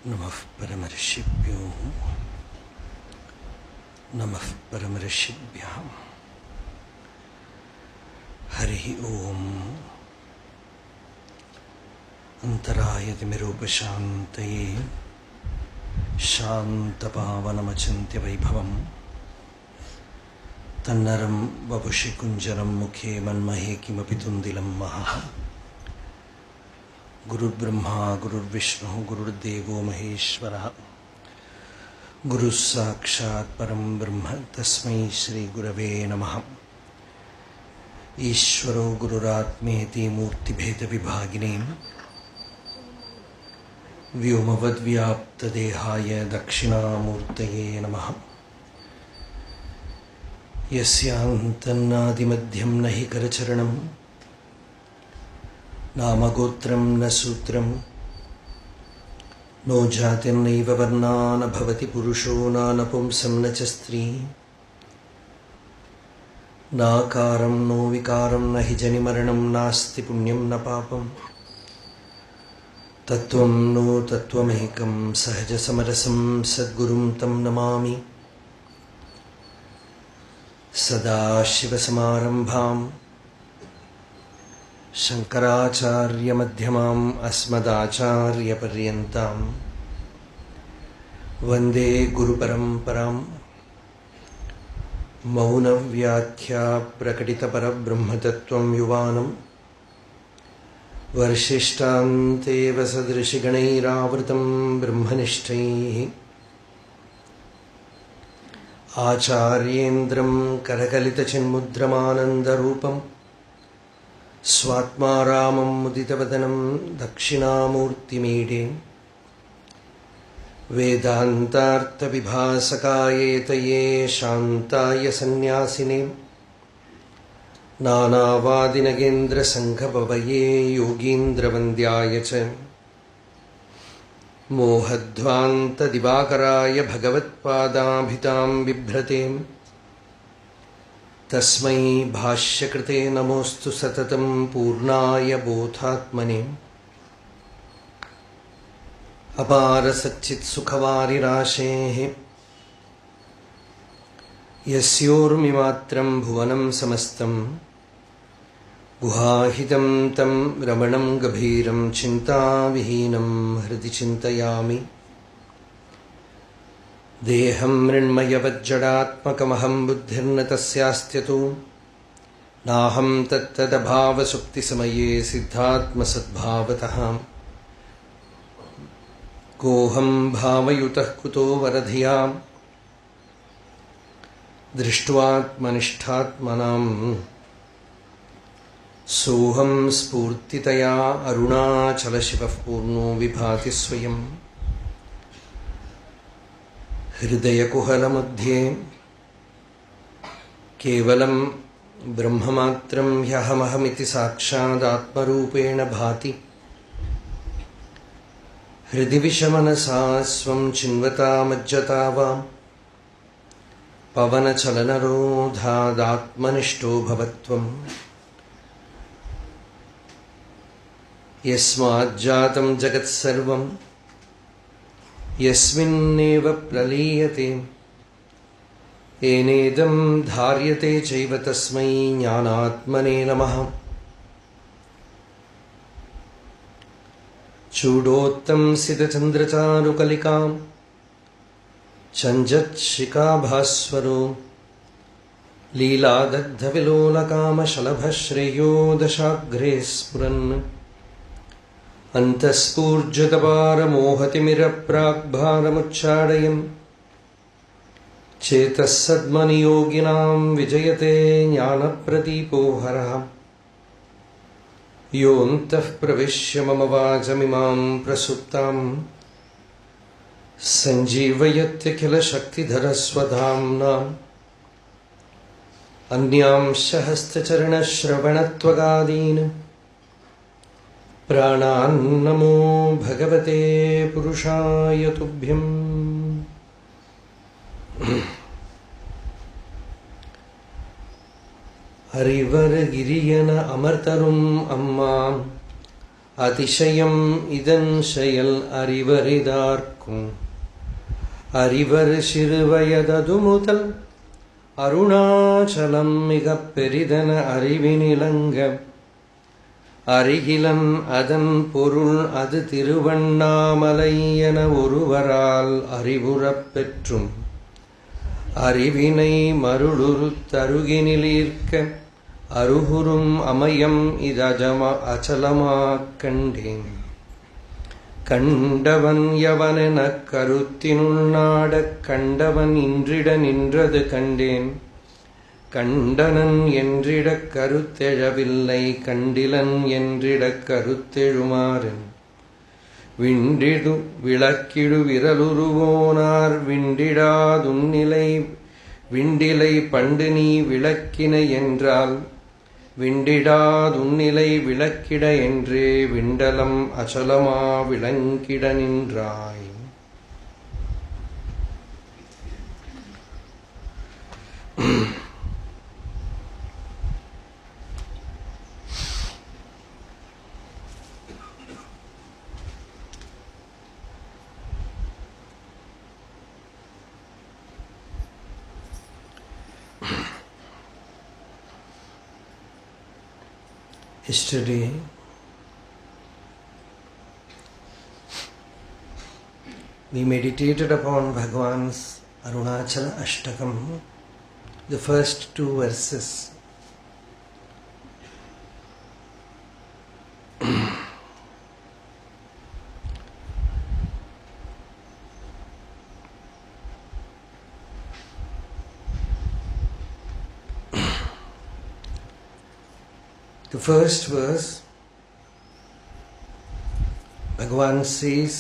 नमः परमर्षिभ्यो नमः परमर्षिभ्यः। हरिः ओम। अंतरायतिमिरोपशान्तये शान्तपावनमचिन्त्य वैभवम् तन्नरं वपुषि कुञ्जरं मुखे मन्महे किमपि तुन्दिलं महः। गुरुर्ब्रह्मा गुरुर्विष्णुः गुरुर्देवो महेश्वरः गुरुः साक्षात् परं ब्रह्म तस्मै श्रीगुरवे नमः। ईश्वरो गुरुरात्मेति मूर्तिभेदविभागिने व्योमवद्व्याप्तदेहाय दक्षिणामूर्तये नमः। यस्यान्तन्नादिमध्यं न हि करचरणं नामगोत्रं न सूत्रं नो जातिर्नैव वर्णा न भवति पुरुषो नानपुंसं न च स्त्री नाकारं नो विकारं न हि जनिमरणं नास्ति पुण्यं न पापं तत्त्वं नो तत्त्वमेकं सहजसमरसं सद्गुरुं तं नमामि। सदाशिवसमारम्भां शंकराचार्यमध्यमाम् अस्मदाचार्यपर्यन्तां वन्दे गुरुपरम्परां। मौनव्याख्या प्रकटितपरब्रह्मतत्त्वं युवानं वर्षिष्ठान्तेव सदृशिगणैरावृतं ब्रह्मनिष्ठैः आचार्येन्द्रं करकलितचिन्मुद्रमानन्दरूपं स्वात्मा रामं मुदितवदनं दक्षिणामूर्तिमीडे वेदान्तार्थविभासकायेतये शान्ताय सन्न्यासिने नानावादिनगेन्द्रसङ्घपवये योगीन्द्रवन्द्याय च मोहध्वान्तदिवाकराय भगवत्पादाभितां बिभ्रते तस्मै भाष्यकृते नमोऽस्तु सततं पूर्णाय बोधात्मने। अपारसच्चित्सुखवारिराशेः यस्योर्मिमात्रं भुवनं समस्तं गुहाहितं तं रमणं गभीरं चिन्ताविहीनं हृदि चिन्तयामि। देहं मृण्मयवज्जडात्मकमहं बुद्धिर्न तस्यास्त्यतो नाहं तत्तदभावसुप्तिसमये सिद्धात्मसद्भावतः कोऽहं भावयुतः कुतो वरधिया दृष्ट्वात्मनिष्ठात्मनाम् सोऽहं स्फूर्तितया अरुणाचलशिवः पूर्णो विभाति स्वयम्। हृदयकुहलमध्ये केवलं ब्रह्ममात्रं ह्यहमहमिति साक्षादात्मरूपेण भाति। हृदि विषमनसा स्वं चिन्वता मज्जता वा पवनचलनरोधादात्मनिष्ठो भवत्वम्। यस्माज्जातं जगत्सर्वं यस्मिन्नेव प्रलीयते येनेदं धार्यते चैव तस्मै ज्ञानात्मने नमः। चूडोत्तंसितचन्द्रचारुकलिकां चञ्जत्शिखाभास्वरो लीलादग्धविलोलकामशलभश्रेयो दशाग्रे स्फुरन् अन्तःस्फूर्जतपारमोहतिमिरप्राग्भारमुच्चाडयन् चेतः सद्मनियोगिनां विजयते ज्ञानप्रदीपो हरः। योऽन्तः प्रविश्य मम वाचमिमां प्रसुप्तां सञ्जीवयत्यखिलशक्तिधरस्वधाम्ना अन्यांश हस्तचरणश्रवणत्वगादीन् प्राणान्नमो भगवते पुरुषाय तुभ्यम्। हरिवर गिरियन अमर्तरुम् अम्मा அதிசயம் இதன் செயல் அறிவரிதார்க்கும் அறிவர் சிறுவயதது முதல் அருணாச்சலம் மிகப் பெரிதென அறிவினிலங்க அருகிலன் அதன் பொருள் அது திருவண்ணாமலை என ஒருவரால் அறிவுறப் பெற்றும் அறிவினை மருளுரு தருகினிலீர்க்க அருகுரும் அமயம் அச்சலமாக் கண்டேன். கண்டவன் யவனெனக் கருத்தினுள் நாடக் கண்டவன் இன்றிட நின்றது கண்டேன். கண்டனன் என்றிடக் கருத்தெழவில்லை கண்டிலன் என்றிடக் கருத்தெழுமாறன். விண்டிடு விளக்கிடு விரலுருவோனார் விண்டிடாதுன்னிலை விண்டிலை பண்டு நீ விளக்கினை என்றால் விண்டிடாதுன்னிலை விளக்கிட என்றே விண்டலம் அச்சலமா விளங்கிட நின்றாய். Yesterday, we meditated upon Bhagavan's Arunachala Ashtakam, the first 2 verses. The first verse, Bhagavan says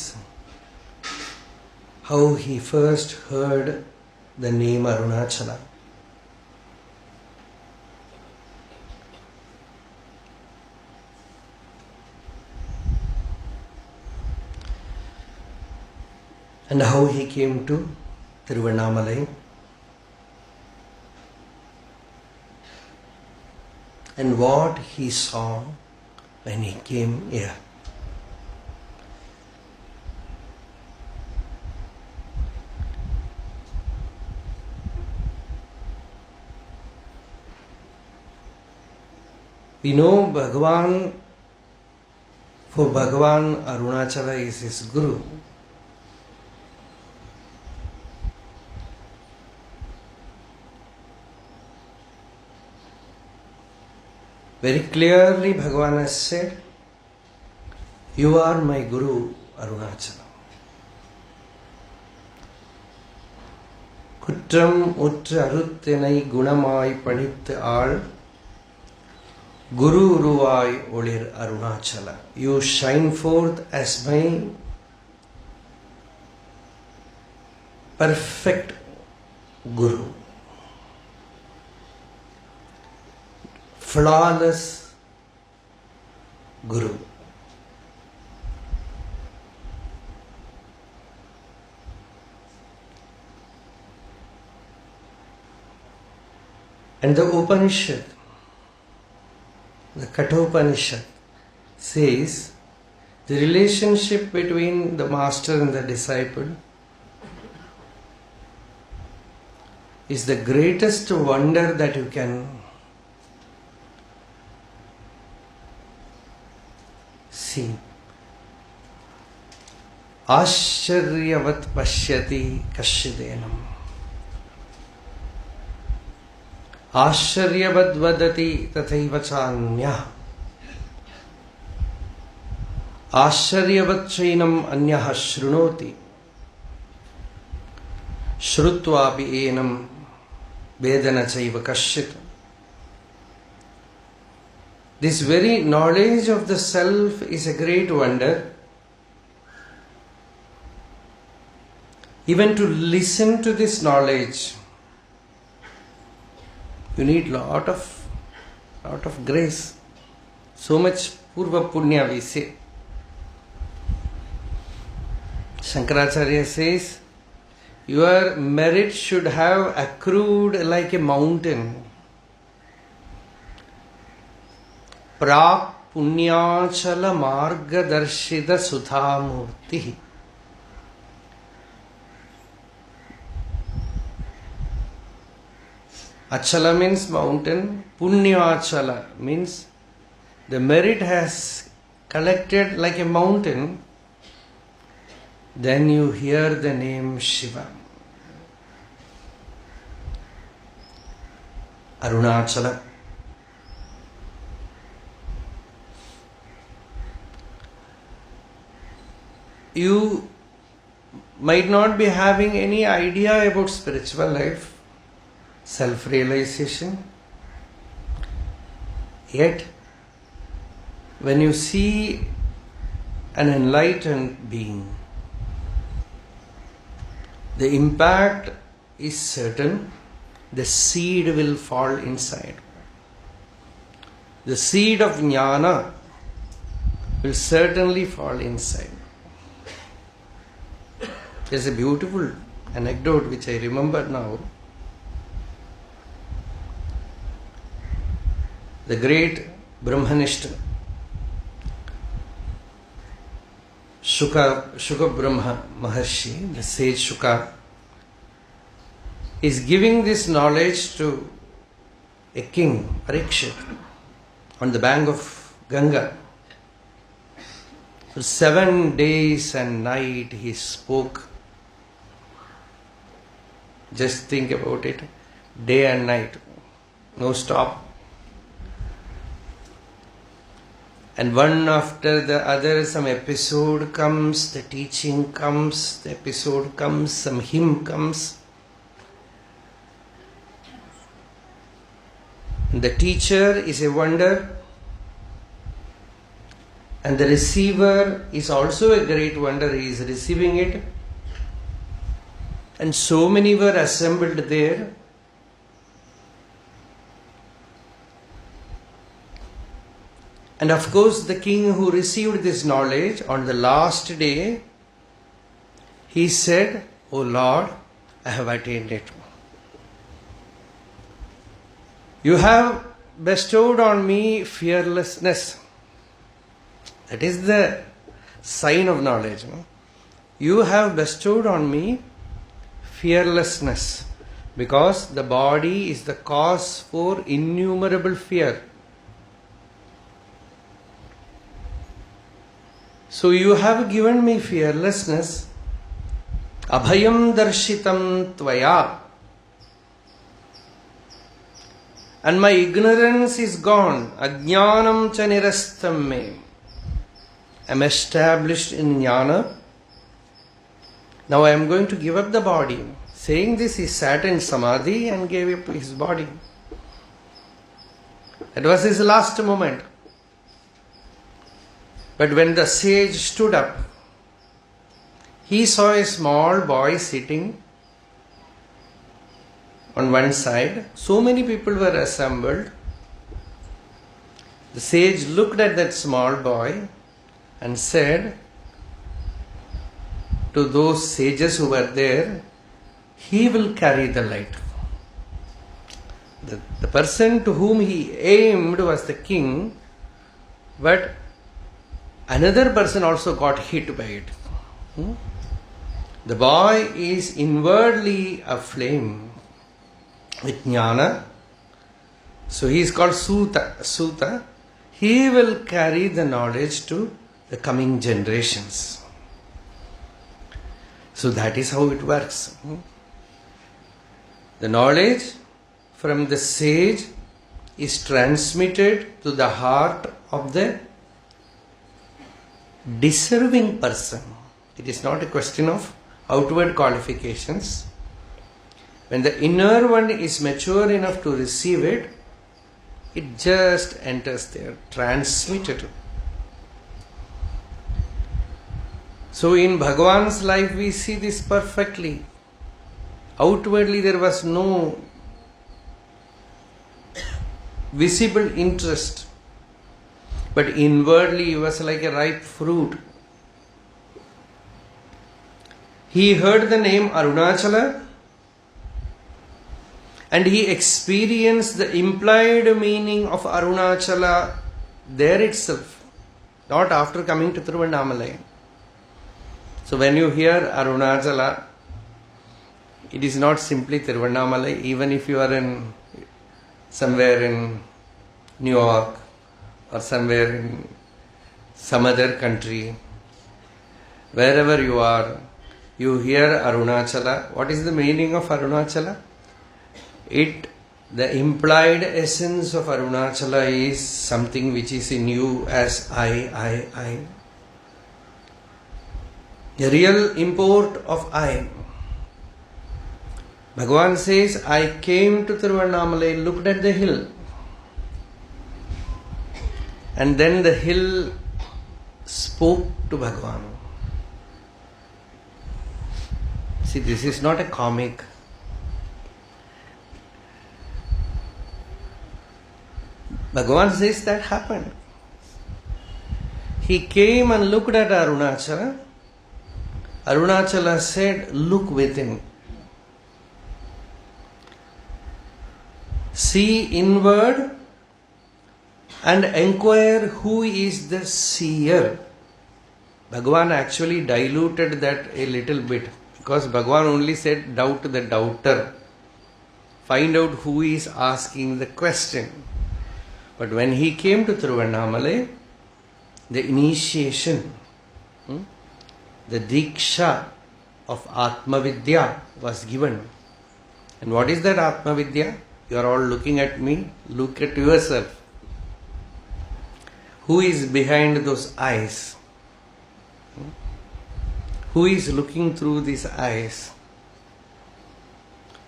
how he first heard the name Arunachala. And how he came to Tiruvannamalai. And what he saw when he came here. We know Bhagavan, for Bhagavan Arunachala is his Guru. Very clearly Bhagavan has said, you are my Guru Arunachala. குற்றம் உற்ற அருத்தினை குணமாய் பணித்து ஆள் குரு உருவாய் ஒளிர் Arunachal. You shine forth as my perfect Guru, flawless Guru. And the Upanishad, the Kathopanishad, says the relationship between the master and the disciple is the greatest wonder that you can see. Ashcharyavat pashyati kashyidenam. Ashcharyavat vadati tathaiva chanyah. Ashcharyavat chainam anyah shrunoti. Shrutvapi enam vedana chaiva kashyat. This very knowledge of the self is a great wonder. Even to listen to this knowledge, you need lot of grace. So much purva punya we say. Shankaracharya says, your merit should have accrued like a mountain. Prak Punyachala Margadarshida Sudhamurti. Achala means mountain. Punyachala means the merit has collected like a mountain. Then you hear the name Shiva. Arunachala. You might not be having any idea about spiritual life, self-realization. Yet, when you see an enlightened being, the impact is certain. The seed will fall inside. The seed of jnana will certainly fall inside. There's a beautiful anecdote which I remember now. The great Brahmanist Shuka Brahma Maharshi, the sage Shuka, is giving this knowledge to a king, Parikshit, on the bank of Ganga. For 7 days and night he spoke. Just think about it, day and night, no stop. And one after the other, some episode comes, the teaching comes, the episode comes, some hymn comes. The teacher is a wonder, and the receiver is also a great wonder. He is receiving it. And so many were assembled there. And of course, the king who received this knowledge on the last day, he said, "O Lord, I have attained it. You have bestowed on me fearlessness." That is the sign of knowledge. No? You have bestowed on me fearlessness, because the body is the cause for innumerable fear. So you have given me fearlessness. Abhayam darshitam tvaya. And my ignorance is gone. Ajnanam cha nirastam me. I am established in jnana. Now I am going to give up the body. Saying this, he sat in samadhi and gave up his body. That was his last moment. But when the sage stood up, he saw a small boy sitting on one side. So many people were assembled. The sage looked at that small boy and said to those sages who were there, "He will carry the light." The person to whom he aimed was the king, but another person also got hit by it. The boy is inwardly aflame with jnana. So he is called Suta. He will carry the knowledge to the coming generations. So that is how it works. The knowledge from the sage is transmitted to the heart of the deserving person. It is not a question of outward qualifications. When the inner one is mature enough to receive it, it just enters there, transmitted. So in Bhagavan's life we see this perfectly. Outwardly there was no visible interest, but inwardly he was like a ripe fruit. He heard the name Arunachala and he experienced the implied meaning of Arunachala there itself, not after coming to Tiruvannamalai. So when you hear Arunachala, it is not simply Tiruvannamalai. Even if you are in somewhere in New York or somewhere in some other country, wherever you are, you hear Arunachala. What is the meaning of Arunachala? The implied essence of Arunachala is something which is in you as I. The real import of I. Bhagavan says, I came to Tiruvannamalai, looked at the hill, and then the hill spoke to Bhagavan. See, this is not a comic. Bhagavan says that happened. He came and looked at Arunachala. Arunachala said, look within. See inward and inquire who is the seer. Bhagavan actually diluted that a little bit, because Bhagavan only said, doubt the doubter. Find out who is asking the question. But when he came to Tiruvannamalai, the initiation, the Diksha of Atma Vidya was given. And what is that Atma Vidya? You are all looking at me. Look at yourself. Who is behind those eyes? Who is looking through these eyes?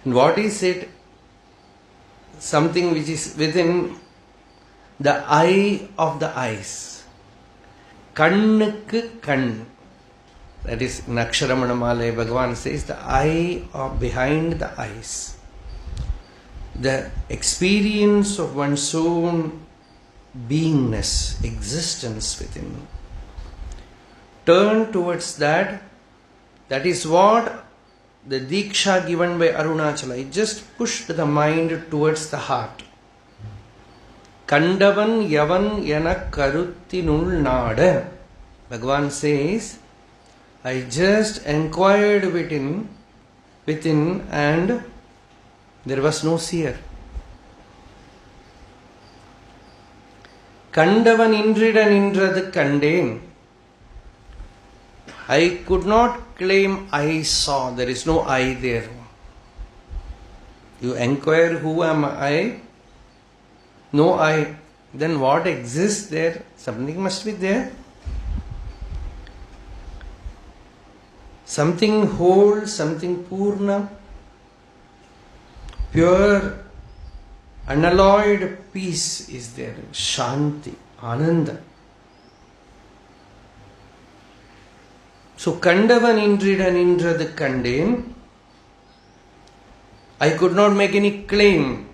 And what is it? Something which is within the eye of the eyes. Kannukku kann. That is Ramanacharanatirtha Bhagavan says, the eye of behind the eyes. The experience of one's own beingness, existence within. Turn towards that. That is what the Diksha given by Arunachala. It just pushed the mind towards the heart. Kandavan yavan yana karuttinul nada. Bhagavan says, I just inquired within and there was no seer. Kandavan indridan indradu kandeen. I could not claim I saw. There is no I there. You inquire who am I? No I. Then what exists there? Something must be there. Something whole, something purna, pure, unalloyed peace is there. Shanti, Ananda. So, Kandavan indridan indradu kandeen. I could not make any claim.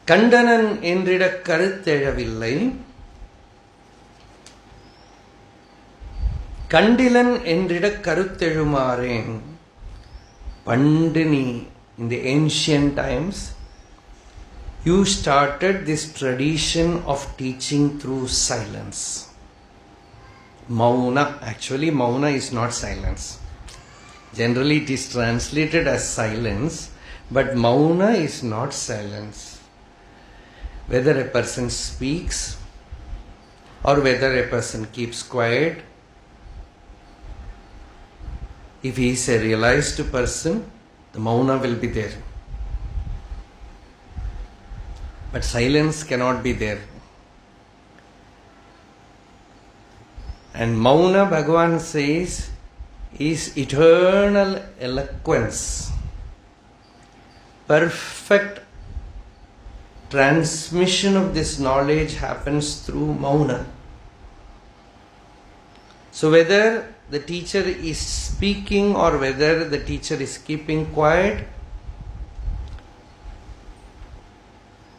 Kandanan endrida karuthezhavillai. Kandilan endrida karuthezhumareen. Pandini, in the ancient times, you started this tradition of teaching through silence. Mauna. Actually, Mauna is not silence. Generally, it is translated as silence, but Mauna is not silence. Whether a person speaks or whether a person keeps quiet, if he is a realized person, the Mauna will be there. But silence cannot be there. And Mauna, Bhagavan says, is eternal eloquence. Perfect transmission of this knowledge happens through Mauna. So whether the teacher is speaking or whether the teacher is keeping quiet,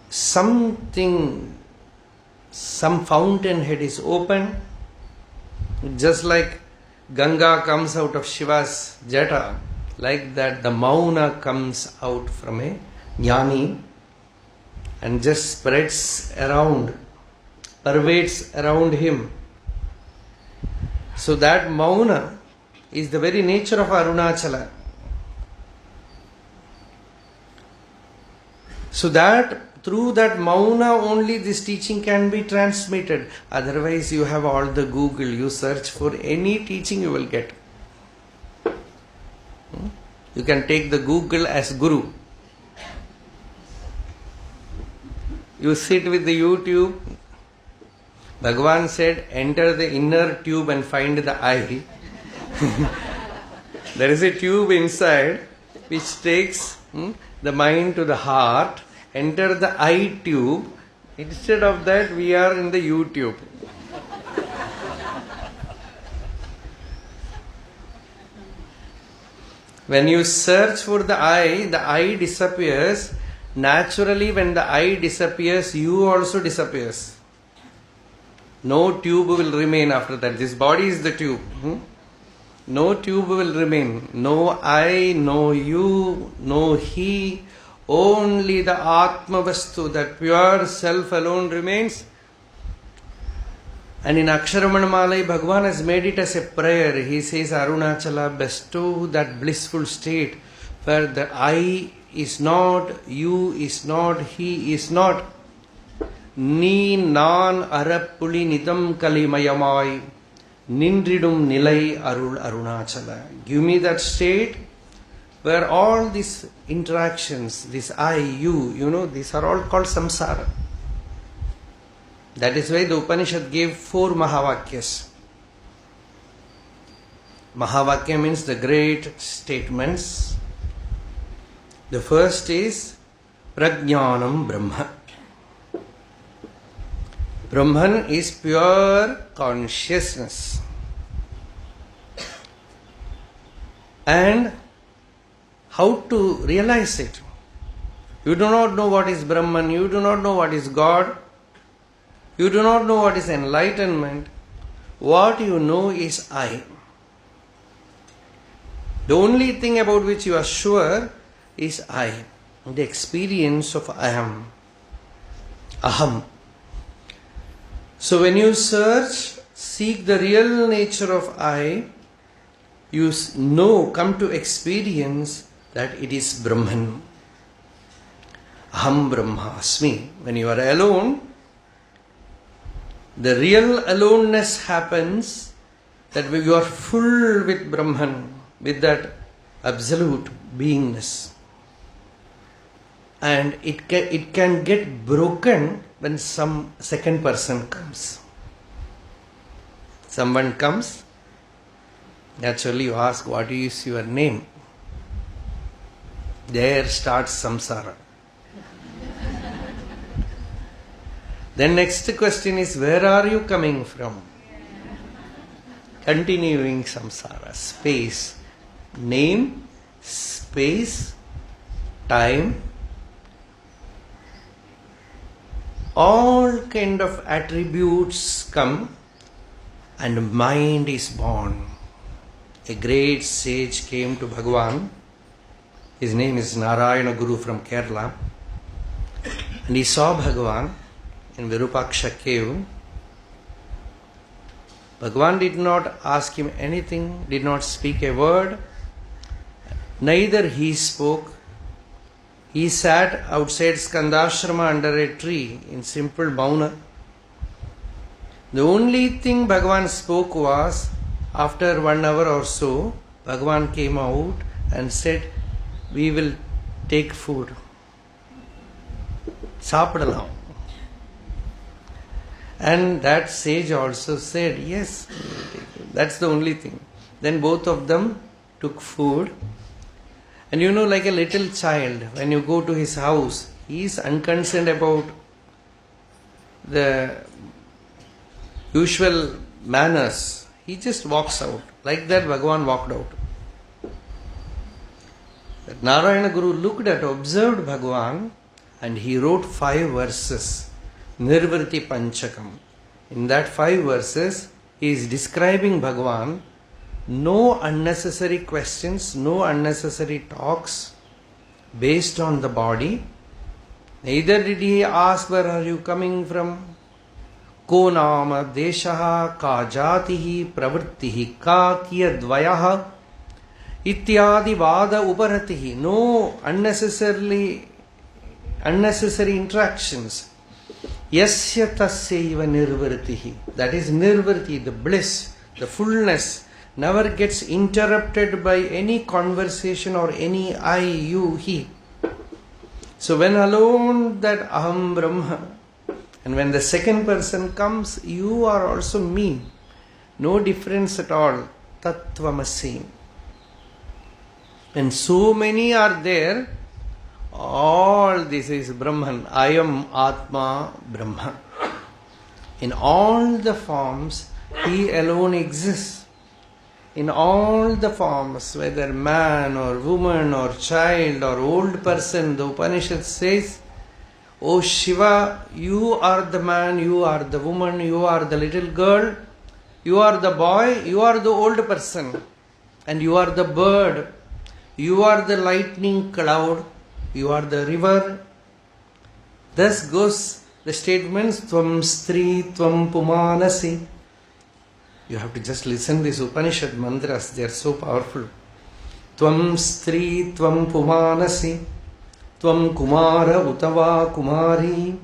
some fountainhead is open, just like Ganga comes out of Shiva's jata, like that the Mauna comes out from a jnani, and just spreads around, pervades around him. So that mauna is the very nature of Arunachala. So that through that mauna only this teaching can be transmitted. Otherwise you have all the Google, you search for any teaching you will get. You can take the Google as Guru. You sit with the YouTube. Bhagavan said, enter the inner tube and find the eye. There is a tube inside which takes the mind to the heart. Enter the eye tube. Instead of that, we are in the YouTube. When you search for the eye disappears. Naturally, when the eye disappears, you also disappears. No tube will remain after that. This body is the tube. No tube will remain. No I, no you, no he. Only the Atma Vastu, that pure self alone remains. And in Ramanacharanatirtha, Bhagavan has made it as a prayer. He says, Arunachala, bestow that blissful state where the I is not, you is not, he is not. Ni nan arappuli nidam kalimayamai nindridum nilai arul Arunachala. Give me that state where all these interactions, this I, you, these are all called samsara. That is why the Upanishad gave 4 Mahavakyas. Mahavakya means the great statements. The first is Prajnanam Brahma. Brahman is pure consciousness. And how to realize it? You do not know what is Brahman, you do not know what is God, you do not know what is enlightenment. What you know is I. The only thing about which you are sure is I. The experience of I am. Aham. So when you search, seek the real nature of I, you come to experience that it is Brahman. Aham Brahmasmi. When you are alone, the real aloneness happens that you are full with Brahman, with that absolute beingness. And it can get broken when some second person comes. Someone comes, naturally you ask, what is your name? There starts samsara. Then next question is, where are you coming from? Continuing samsara. Space. Name, space, time. All kind of attributes come and mind is born. A great sage came to Bhagavan. His name is Nannagaru from Kerala. And he saw Bhagavan in Virupaksha cave. Bhagavan did not ask him anything, did not speak a word. Neither he spoke. He sat outside Skandashrama under a tree in simple mauna. The only thing Bhagavan spoke was, after 1 hour or so, Bhagavan came out and said, we will take food. Sapadalam. And that sage also said, yes, that's the only thing. Then both of them took food. And like a little child, when you go to his house, he is unconcerned about the usual manners. He just walks out. Like that, Bhagavan walked out. That Narayana Guru observed Bhagavan, and he wrote 5 verses. Nirvriti Panchakam. In that 5 verses, he is describing Bhagavan. No unnecessary questions, no unnecessary talks based on the body. Neither did he ask, where are you coming from? Ko nama deshaha ka jatihi pravrittihi ka kiyadvayaha ityadi vada uparatihi. No unnecessary interactions. Yasya tasyaiva nirvartihi. That is nirvarti, the bliss, the fullness, never gets interrupted by any conversation or any I, you, he. So when alone that aham brahma, and when the second person comes, you are also me. No difference at all. Tattvamasi. And so many are there. All this is Brahman. I am Atma Brahma. In all the forms, he alone exists. In all the forms, whether man or woman or child or old person, the Upanishad says, O Shiva, you are the man, you are the woman, you are the little girl, you are the boy, you are the old person, and you are the bird, you are the lightning cloud, you are the river. Thus goes the statements, Tvam Stri, Tvam Pumanasi. You have to just listen these Upanishad mantras, they are so powerful. Tvam Stri, Tvam Pumanasi. Tvam Kumara Utava Kumari.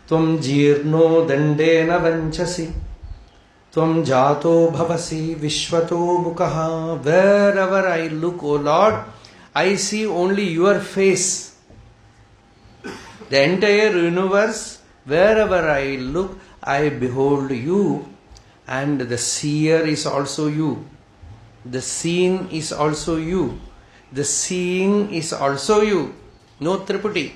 Tvam Jirno Dandena Vanchasi. Tvam Jato Bhavasi Vishwato Mukaha. Wherever I look, O Lord, I see only your face. The entire universe, wherever I look, I behold you. And the seer is also you. The seen is also you. The seeing is also you. No triputi.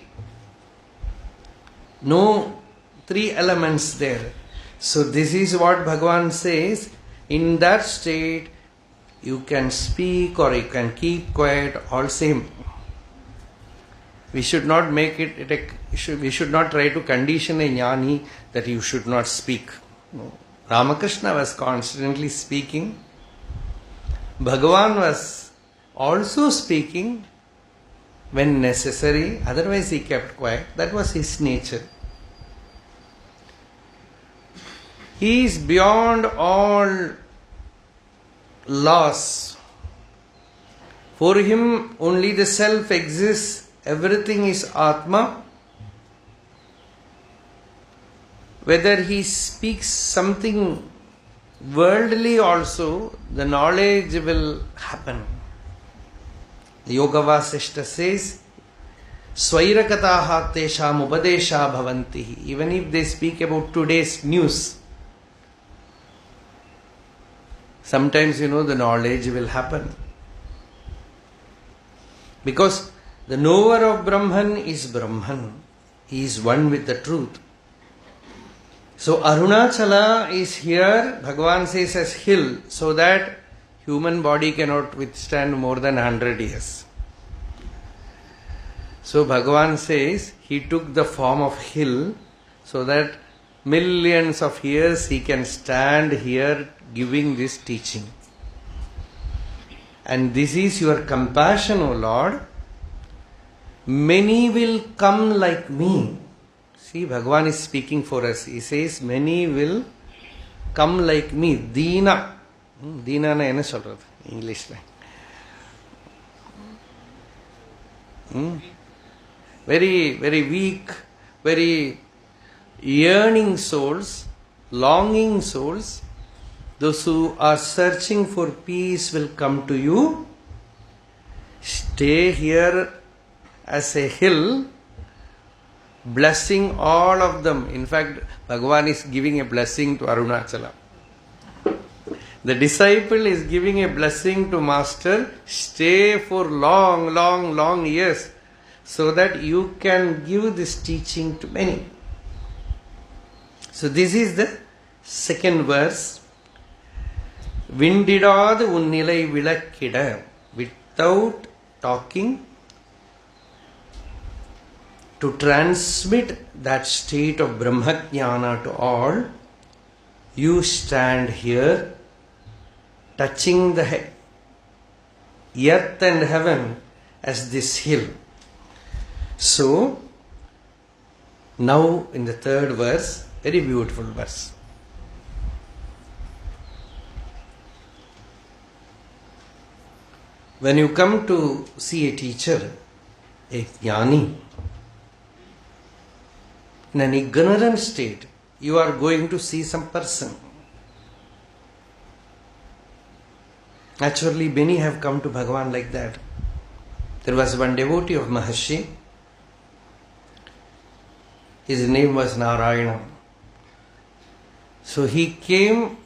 No three elements there. So this is what Bhagavan says. In that state, you can speak or you can keep quiet, all same. We should not make it, we should not try to condition a jnani that you should not speak. No. Ramakrishna was constantly speaking. Bhagavan was also speaking when necessary, otherwise he kept quiet. That was his nature. He is beyond all laws. For him only the self exists, everything is Atma. Whether he speaks something worldly also, the knowledge will happen. The Yoga Vasishta says, Svairakataha tesham upadesha bhavanti. Even if they speak about today's news, sometimes the knowledge will happen. Because the knower of Brahman is Brahman. He is one with the truth. So Arunachala is here, Bhagavan says, as hill, so that human body cannot withstand more than 100 years. So Bhagavan says, he took the form of hill, so that millions of years he can stand here giving this teaching. And this is your compassion, O Lord. Many will come like me. See, Bhagavan is speaking for us. He says, many will come like me. Deena. Deena na enna solradhu? English la. Very, very weak, very yearning souls, longing souls. Those who are searching for peace will come to you. Stay here as a hill, blessing all of them. In fact, Bhagavan is giving a blessing to Arunachala. The disciple is giving a blessing to Master. Stay for long, long, long years, so that you can give this teaching to many. So this is the second verse. Vindidad unnilai vilakkida. Without talking, to transmit that state of Brahmajnana to all, you stand here, touching the earth and heaven as this hill. So, Now in the third verse, very beautiful verse. When you come to see a teacher, a jnani, in an ignorant state, you are going to see some person. Naturally, many have come to Bhagavan like that. There was one devotee of Maharshi. His name was Narayana. So he came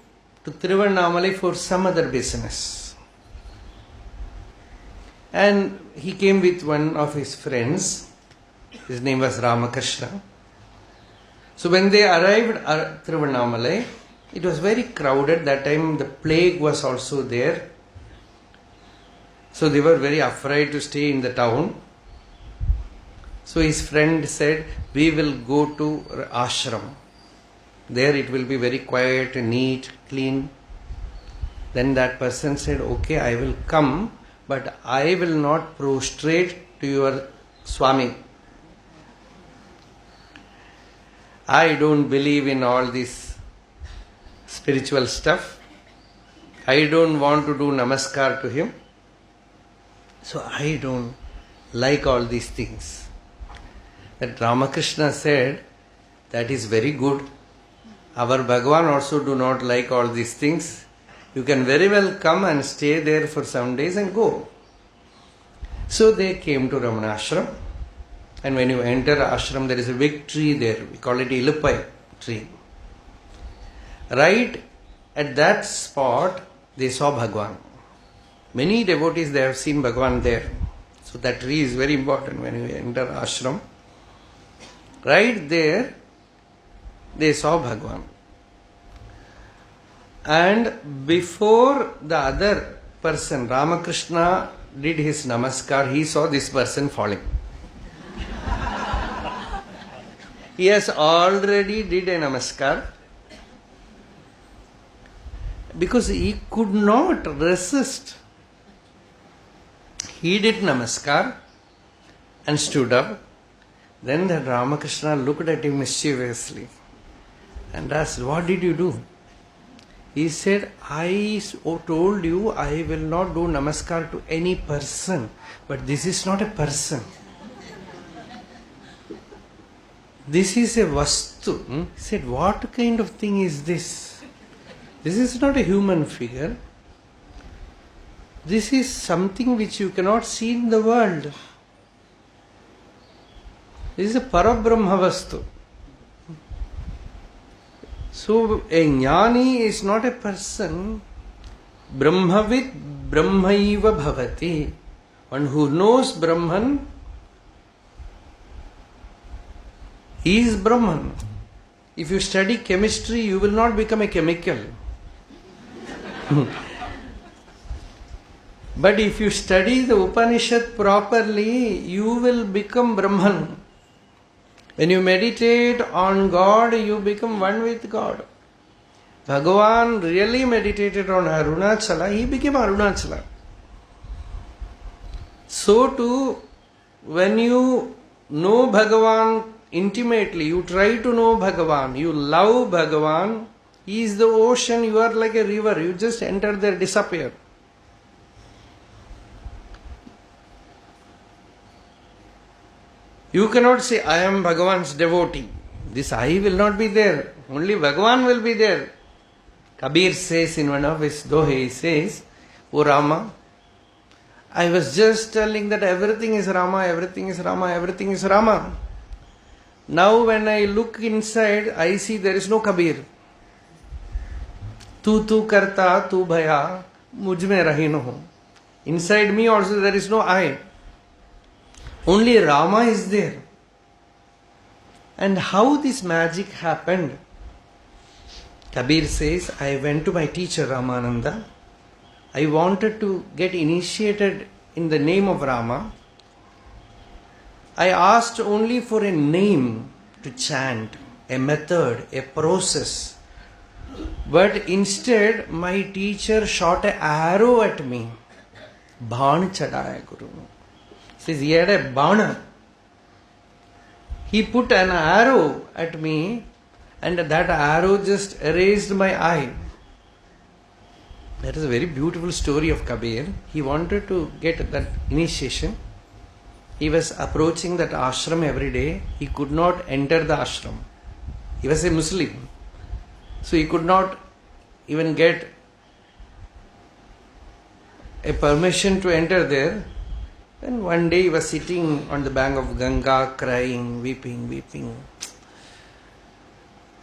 to Tiruvannamalai for some other business. And he came with one of his friends. His name was Ramakrishna. So when they arrived at Tiruvannamalai, it was very crowded. That time the plague was also there. So they were very afraid to stay in the town. So his friend said, we will go to Ashram. There it will be very quiet, neat, clean. Then that person said, okay, I will come, but I will not prostrate to your Swami. I don't believe in all this spiritual stuff. I don't want to do namaskar to him. So I don't like all these things. That Ramakrishna said, that is very good. Our Bhagavan also do not like all these things. You can very well come and stay there for some days and go. So they came to Ramanacharanatirtha. And when you enter ashram, there is a big tree there. We call it Ilupai tree. Right at that spot, they saw Bhagavan. Many devotees, they have seen Bhagavan there. So that tree is very important when you enter ashram. Right there, they saw Bhagavan. And before the other person, Ramakrishna, did his namaskar, he saw this person falling. He has already did a namaskar. Because he could not resist. He did namaskar and stood up. Then that Ramakrishna looked at him mischievously and asked, what did you do? He said, I told you I will not do namaskar to any person, but this is not a person. This is a vastu. He said, what kind of thing is this? This is not a human figure. This is something which you cannot see in the world. This is a Parabrahma vastu. So a jnani is not a person. Brahmavid Brahmaiva bhavati. One who knows Brahman, he is Brahman. If you study chemistry, you will not become a chemical. But if you study the Upanishad properly, you will become Brahman. When you meditate on God, you become one with God. Bhagavan really meditated on Arunachala, he became Arunachala. So too, when you know Bhagavan intimately, you try to know Bhagavan, you love Bhagavan, he is the ocean, you are like a river, you just enter there, disappear. You cannot say, I am Bhagavan's devotee. This I will not be there. Only Bhagavan will be there. Kabir says in one of his dohe, he says, O Rama, I was just telling that everything is Rama, everything is Rama, everything is Rama. Now when I look inside, I see there is no Kabir. Tu karta, tu bhaya, mujhme rahino ho. Inside me also there is no I. Only Rama is there. And how this magic happened? Kabir says, I went to my teacher Ramananda. I wanted to get initiated in the name of Rama. I asked only for a name to chant, a method, a process. But instead, my teacher shot an arrow at me. Bhan chadaya Guru. Says he had a bana. He put an arrow at me and that arrow just erased my eye. That is a very beautiful story of Kabir. He wanted to get that initiation. He was approaching that ashram every day. He could not enter the ashram. He was a Muslim. So he could not even get a permission to enter there. And one day he was sitting on the bank of Ganga, crying, weeping.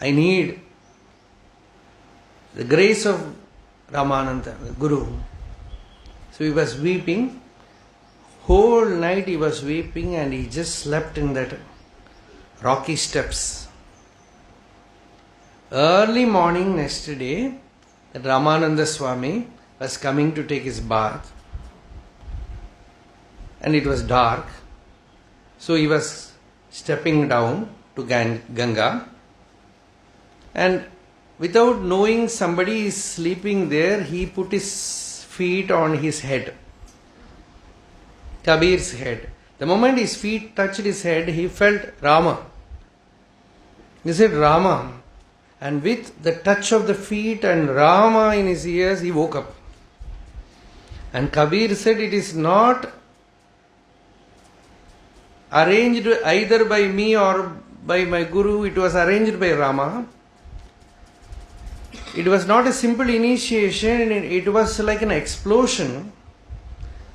I need the grace of Ramananda, the Guru. So he was weeping. Whole night he was weeping and he just slept in that rocky steps. Early morning next day, Ramananda Swami was coming to take his bath. And it was dark. So he was stepping down to Ganga. And without knowing somebody is sleeping there, he put his feet on his head. Kabir's head. The moment his feet touched his head, he felt Rama. He said Rama. And with the touch of the feet and Rama in his ears, he woke up. And Kabir said, it is not arranged either by me or by my Guru, it was arranged by Rama. It was not a simple initiation, it was like an explosion.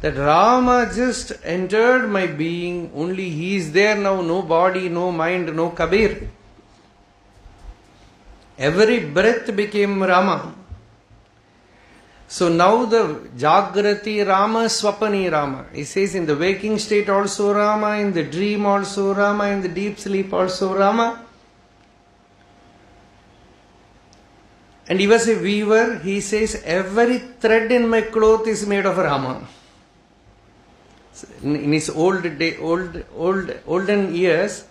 That Rama just entered my being, only he is there now, no body, no mind, no Kabir. Every breath became Rama. So now the Jagrati Rama, Swapani Rama. He says in the waking state also Rama, in the dream also Rama, in the deep sleep also Rama. And he was a weaver. He says every thread in my cloth is made of Rama. In his olden years,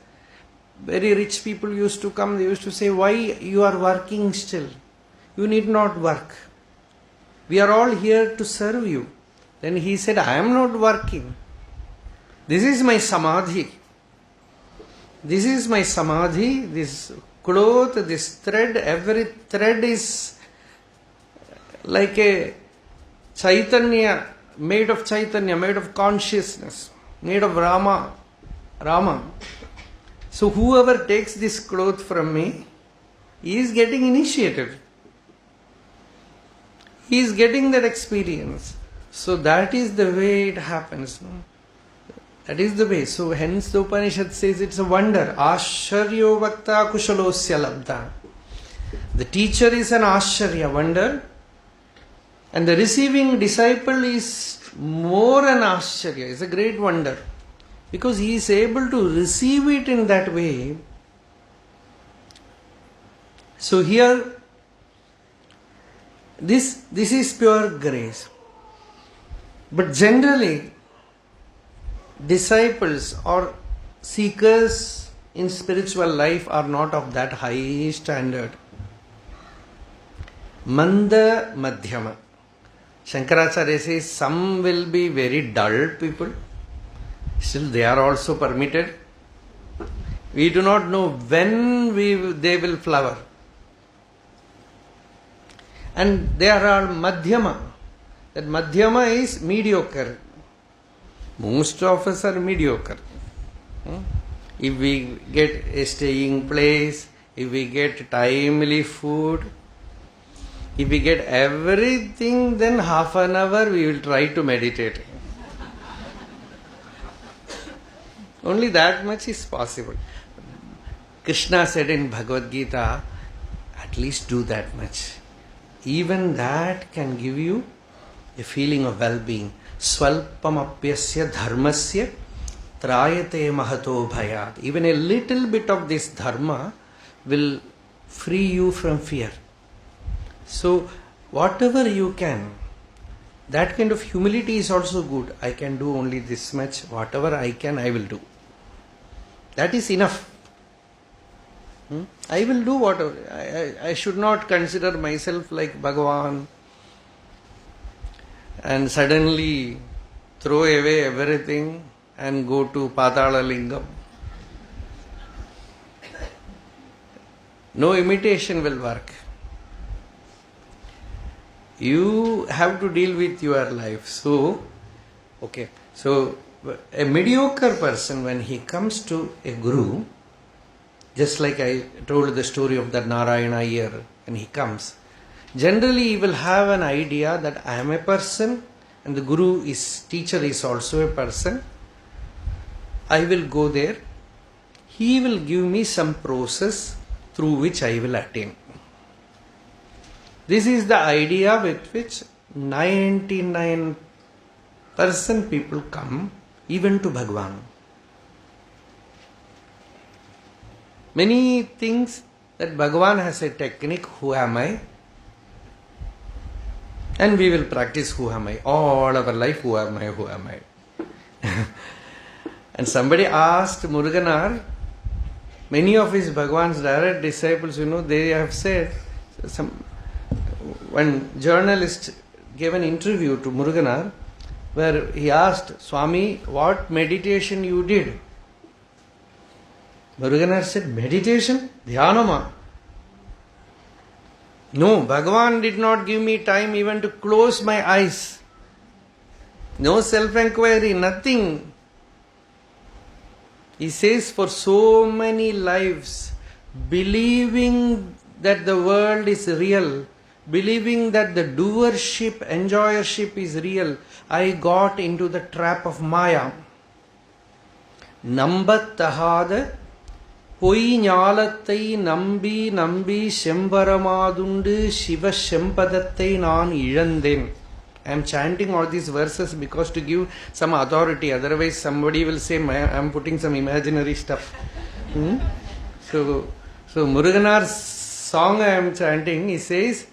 very rich people used to come, they used to say, why you are working still? You need not work. We are all here to serve you. Then he said, I am not working. This is my samadhi. This is my samadhi, this cloth, this thread, every thread is like a Chaitanya, made of Chaitanya, made of consciousness, made of Rama. So whoever takes this cloth from me, he is getting initiated. He is getting that experience. So that is the way it happens. No? That is the way. So hence the Upanishad says it's a wonder. Asharyo vakta kushalosya labdha. The teacher is an Asharya, wonder. And the receiving disciple is more an Ashcharya, is a great wonder. Because he is able to receive it in that way. So here, this is pure grace. But generally, disciples or seekers in spiritual life are not of that high standard. Manda Madhyama. Shankaracharya says some will be very dull people. Still they are also permitted. We do not know when they will flower. And there are Madhyama. That Madhyama is mediocre. Most of us are mediocre. If we get a staying place, if we get timely food, if we get everything, then half an hour we will try to meditate. Only that much is possible. Krishna said in Bhagavad Gita, at least do that much. Even that can give you a feeling of well-being. Swalpamapyasya dharmasya trayate mahato bhayat. Even a little bit of this dharma will free you from fear. So, whatever you can, that kind of humility is also good. I can do only this much. Whatever I can, I will do. That is enough. I will do whatever. I should not consider myself like Bhagavan and suddenly throw away everything and go to Patala Lingam. No imitation will work. You have to deal with your life. So, okay. So, a mediocre person, when he comes to a guru, just like I told the story of that Narayana here, when he comes, generally he will have an idea that I am a person and the guru is teacher is also a person. I will go there. He will give me some process through which I will attain. This is the idea with which 99% people come, even to Bhagwan. Many things that Bhagwan has a technique, who am I? And we will practice who am I. All our life, who am I, who am I. And somebody asked Muruganar, many of his Bhagwan's direct disciples, they have said, when journalist gave an interview to Muruganar, where he asked, Swami, what meditation you did? Muruganar said, meditation? Dhyanama. No, Bhagavan did not give me time even to close my eyes. No self-enquiry, nothing. He says, for so many lives, believing that the world is real, believing that the doership, enjoyership is real, I got into the trap of Maya. Nambattahada பொய் ஞாலத்தை நம்பி நம்பி செம்பரமாதுண்டு சிவ செம்பதத்தை நான் இழந்தேன். I am chanting all these verses because to give some authority, otherwise somebody will say I am putting some imaginary stuff. So Muruganar's song I am chanting, he says,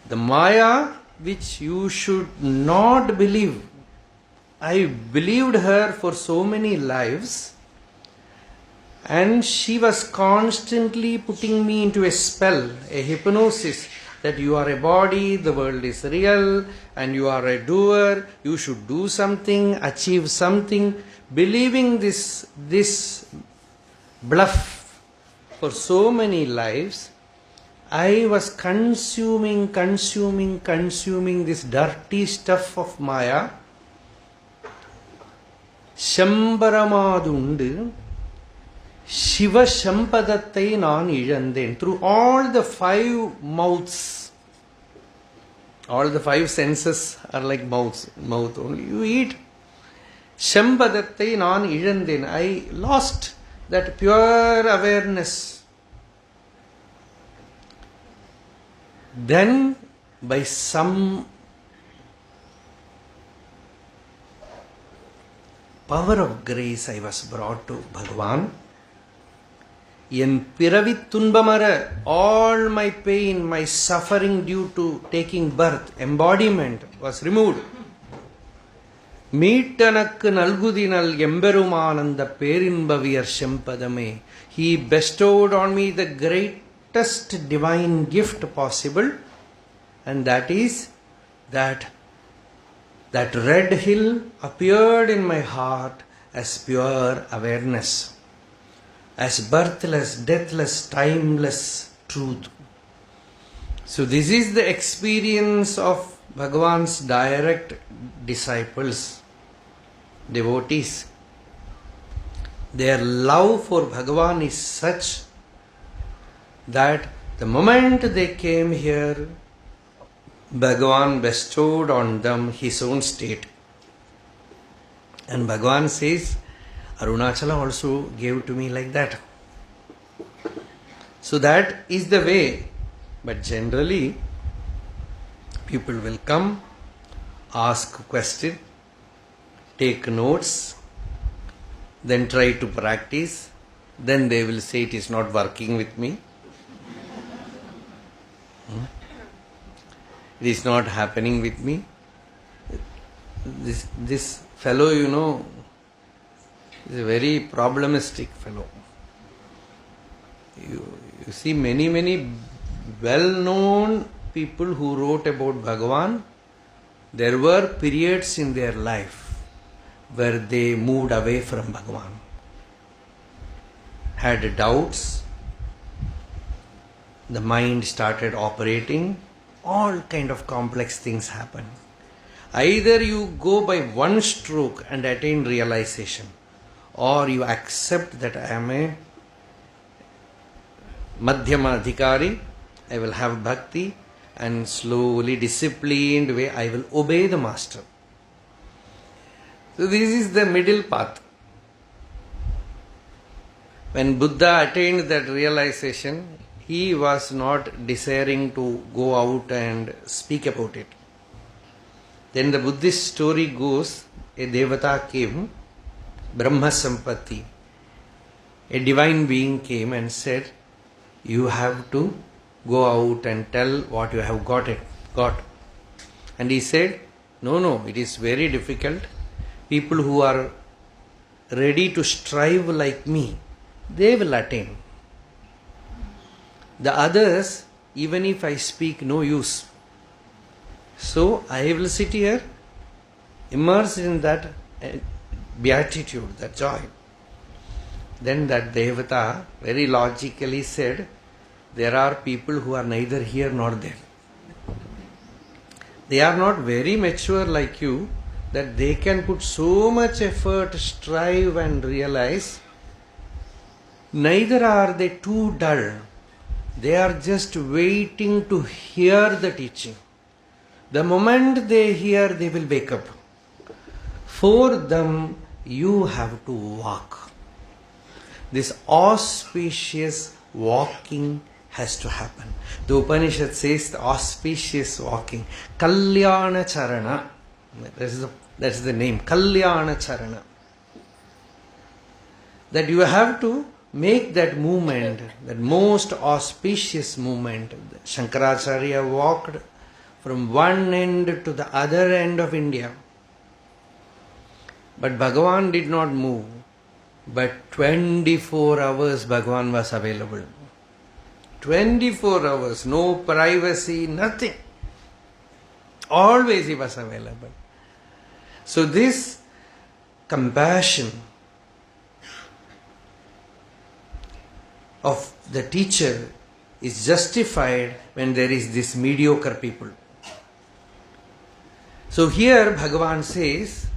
the Maya which you should not believe, I believed her for so many lives, and she was constantly putting me into a spell, a hypnosis, that you are a body, the world is real, and you are a doer, you should do something, achieve something. Believing this bluff for so many lives, I was consuming this dirty stuff of Maya. Shambaramadu Shiva Shampadattai Nan Izhandhen. Through all the 5 mouths, all the 5 senses are like mouth only. You eat. Shampadattai Nan Izhandhen. I lost that pure awareness. Then, by some power of grace, I was brought to Bhagavan. En piravit tunbamara, all my pain, my suffering due to taking birth, embodiment was removed. Meetanakku nalgudinal emberumananda perinbaviyar shempadame. He bestowed on me the greatest divine gift possible, and that is that red hill appeared in my heart as pure awareness, as birthless, deathless, timeless truth. So this is the experience of Bhagavan's direct disciples, devotees. Their love for Bhagavan is such that the moment they came here, Bhagavan bestowed on them his own state. And Bhagavan says, Arunachala also gave to me like that. So that is the way. But generally, people will come, ask question, take notes, then try to practice, then they will say it is not working with me. It is not happening with me. This fellow, is a very problematic fellow. You see many well-known people who wrote about Bhagavan. There were periods in their life where they moved away from Bhagavan, had doubts, the mind started operating, all kind of complex things happen. Either you go by one stroke and attain realization, or you accept that I am a Madhyama Adhikari, I will have bhakti, and slowly, disciplined way, I will obey the master. So this is the middle path. When Buddha attained that realization, he was not desiring to go out and speak about it. Then the Buddhist story goes, a Devata came, Brahma Sampatti, a divine being came and said, you have to go out and tell what you have got. And he said, no, it is very difficult. People who are ready to strive like me, they will attain. The others, even if I speak, no use. So I will sit here, immersed in that beatitude, that joy. Then that Devata very logically said, there are people who are neither here nor there. They are not very mature like you, that they can put so much effort, strive and realize. Neither are they too dull. They are just waiting to hear the teaching. The moment they hear, they will wake up. For them, you have to walk. This auspicious walking has to happen. The Upanishad says the auspicious walking. Kalyanacharana. That's the name. Kalyanacharana. That you have to make that movement, that most auspicious movement. Shankaracharya walked from one end to the other end of India. But Bhagavan did not move. But 24 hours Bhagavan was available. 24 hours, no privacy, nothing. Always he was available. So this compassion of the teacher is justified when there is this mediocre people. So here Bhagavan says,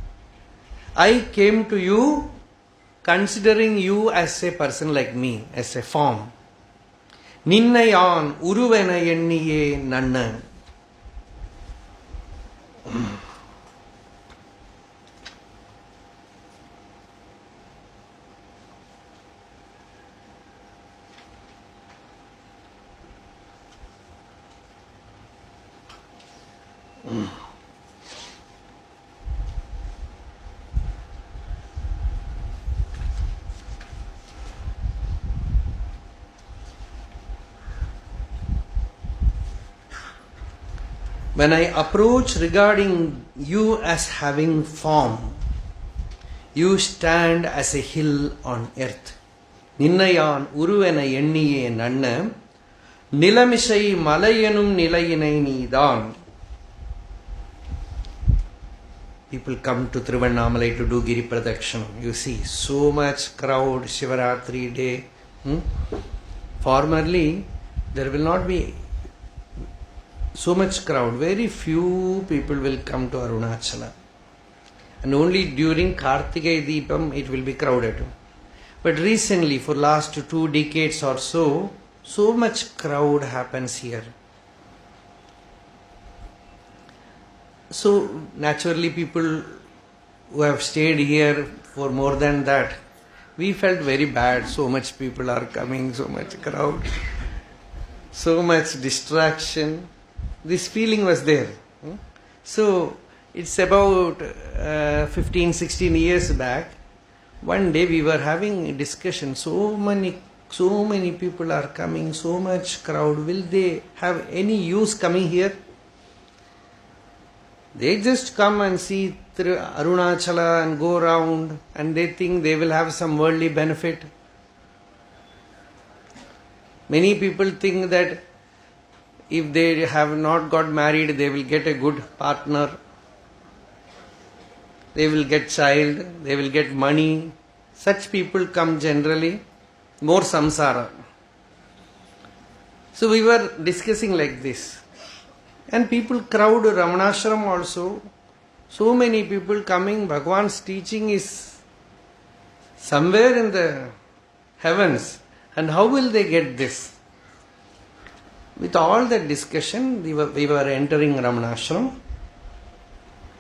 I came to you considering you as a person like me, as a form. Ninnayan uruvena enniye nanna. When I approach regarding you as having form, you stand as a hill on earth. Ninnayan uruvena enniye nanna, nilamisai malayanum nilayinai needan. People come to Tiruvannamalai to do Giri Pradakshina. You see, so much crowd, Shivaratri day. Formerly, there will not be so much crowd. Very few people will come to Arunachala. And only during Kartigai Deepam it will be crowded. But recently, for last 2 decades or so, so much crowd happens here. So naturally people who have stayed here for more than that, we felt very bad. So much people are coming, so much crowd, so much distraction. This feeling was there. So it's about 15-16 years back. One day we were having a discussion. So many people are coming, so much crowd. Will they have any use coming here? They just come and see Arunachala and go around, and they think they will have some worldly benefit. Many people think that if they have not got married, they will get a good partner, they will get child, they will get money. Such people come generally, more samsara. So we were discussing like this. And people crowd Ramanashram also. So many people coming. Bhagwan's teaching is somewhere in the heavens. And how will they get this? With all that discussion, we were entering Ramanashram.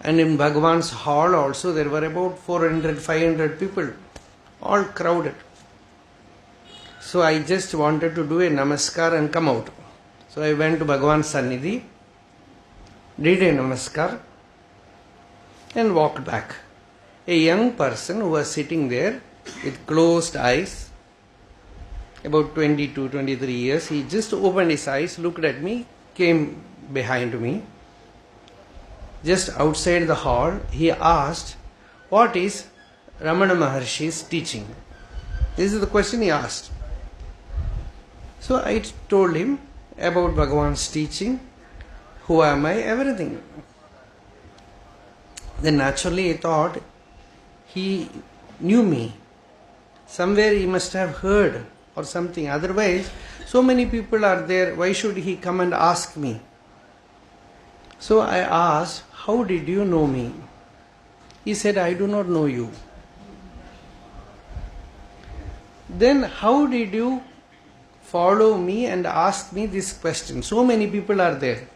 And in Bhagwan's hall also there were about 400, 500 people. All crowded. So I just wanted to do a namaskar and come out. So I went to Bhagwan's Sannidhi, did a namaskar and walked back. A young person who was sitting there with closed eyes, about 22, 23 years, he just opened his eyes, looked at me, came behind me. Just outside the hall, he asked, what is Ramana Maharshi's teaching? This is the question he asked. So I told him about Bhagavan's teaching, who am I, everything. Then naturally I thought he knew me. Somewhere he must have heard or something. Otherwise, so many people are there, why should he come and ask me? So I asked, how did you know me? He said, I do not know you. Then how did you follow me and ask me this question? So many people are there.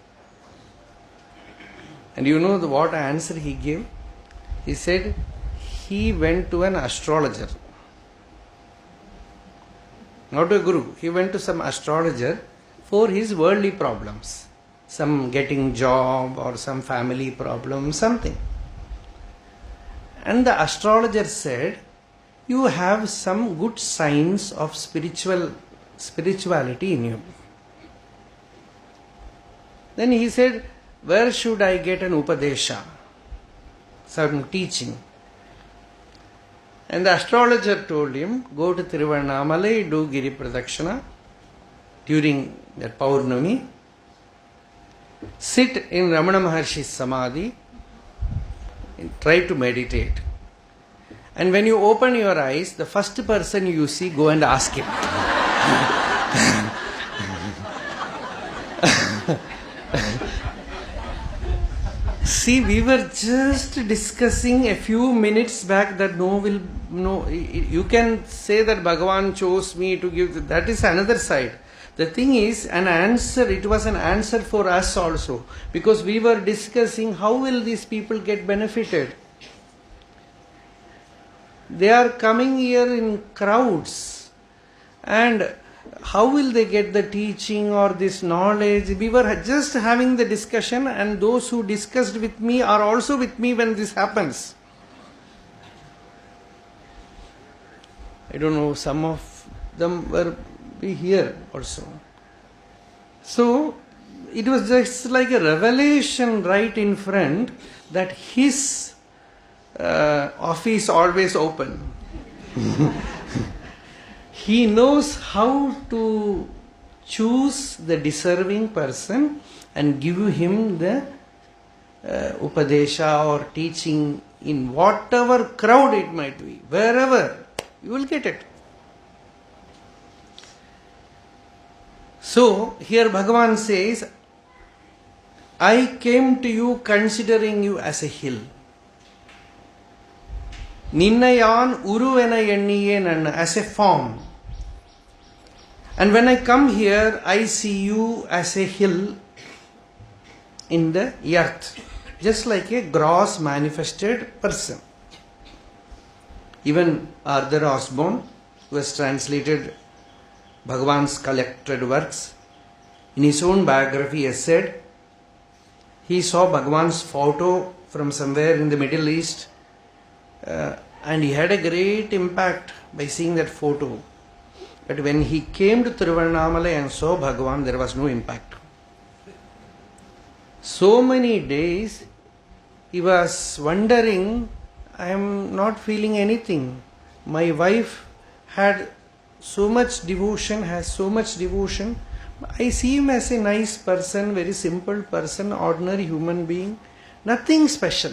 And you know what answer he gave? He said, he went to an astrologer. Not a guru. He went to some astrologer for his worldly problems. Some getting job or some family problem, something. And the astrologer said, you have some good signs of spirituality in you. Then he said, where should I get an upadesha? Some teaching. And the astrologer told him, go to Tiruvannamalai, do Giri Pradakshina during that Paurnami. Sit in Ramana Maharshi's Samadhi and try to meditate. And when you open your eyes, the first person you see, go and ask him. See, we were just discussing a few minutes back that you can say that Bhagavan chose me to give, that is another side. The thing is, it was an answer for us also, because we were discussing how will these people get benefited. They are coming here in crowds, and how will they get the teaching or this knowledge? We were just having the discussion, and those who discussed with me are also with me when this happens. I don't know, some of them were here also. So it was just like a revelation right in front that his office always open. He knows how to choose the deserving person and give him the upadesha or teaching in whatever crowd it might be, wherever, you will get it. So, here Bhagavan says, I came to you considering you as a hill. Ninnayan uruvena enniye nanna, as a form. And when I come here, I see you as a hill in the earth, just like a gross manifested person. Even Arthur Osborne, who has translated Bhagavan's collected works, in his own biography has said, he saw Bhagavan's photo from somewhere in the Middle East, and he had a great impact by seeing that photo. But when he came to Tiruvannamalai and saw Bhagavan, there was no impact. So many days he was wondering, I am not feeling anything. My wife had so much devotion, has so much devotion. I see him as a nice person, very simple person, ordinary human being, nothing special.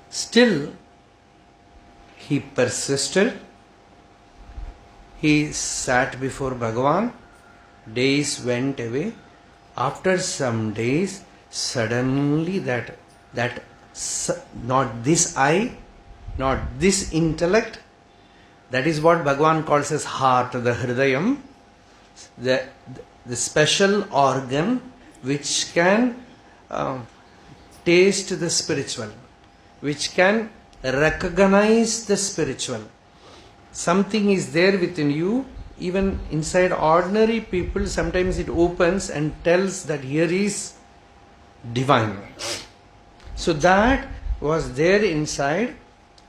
Still, he persisted. he sat before Bhagavan. Days went away. After some days, suddenly that not this eye, not this intellect, that is what Bhagavan calls as heart, the hridayam, the special organ which can taste the spiritual, which can recognize the spiritual. Something is there within you. Even inside ordinary people, sometimes it opens and tells that here is divine. So that was there inside,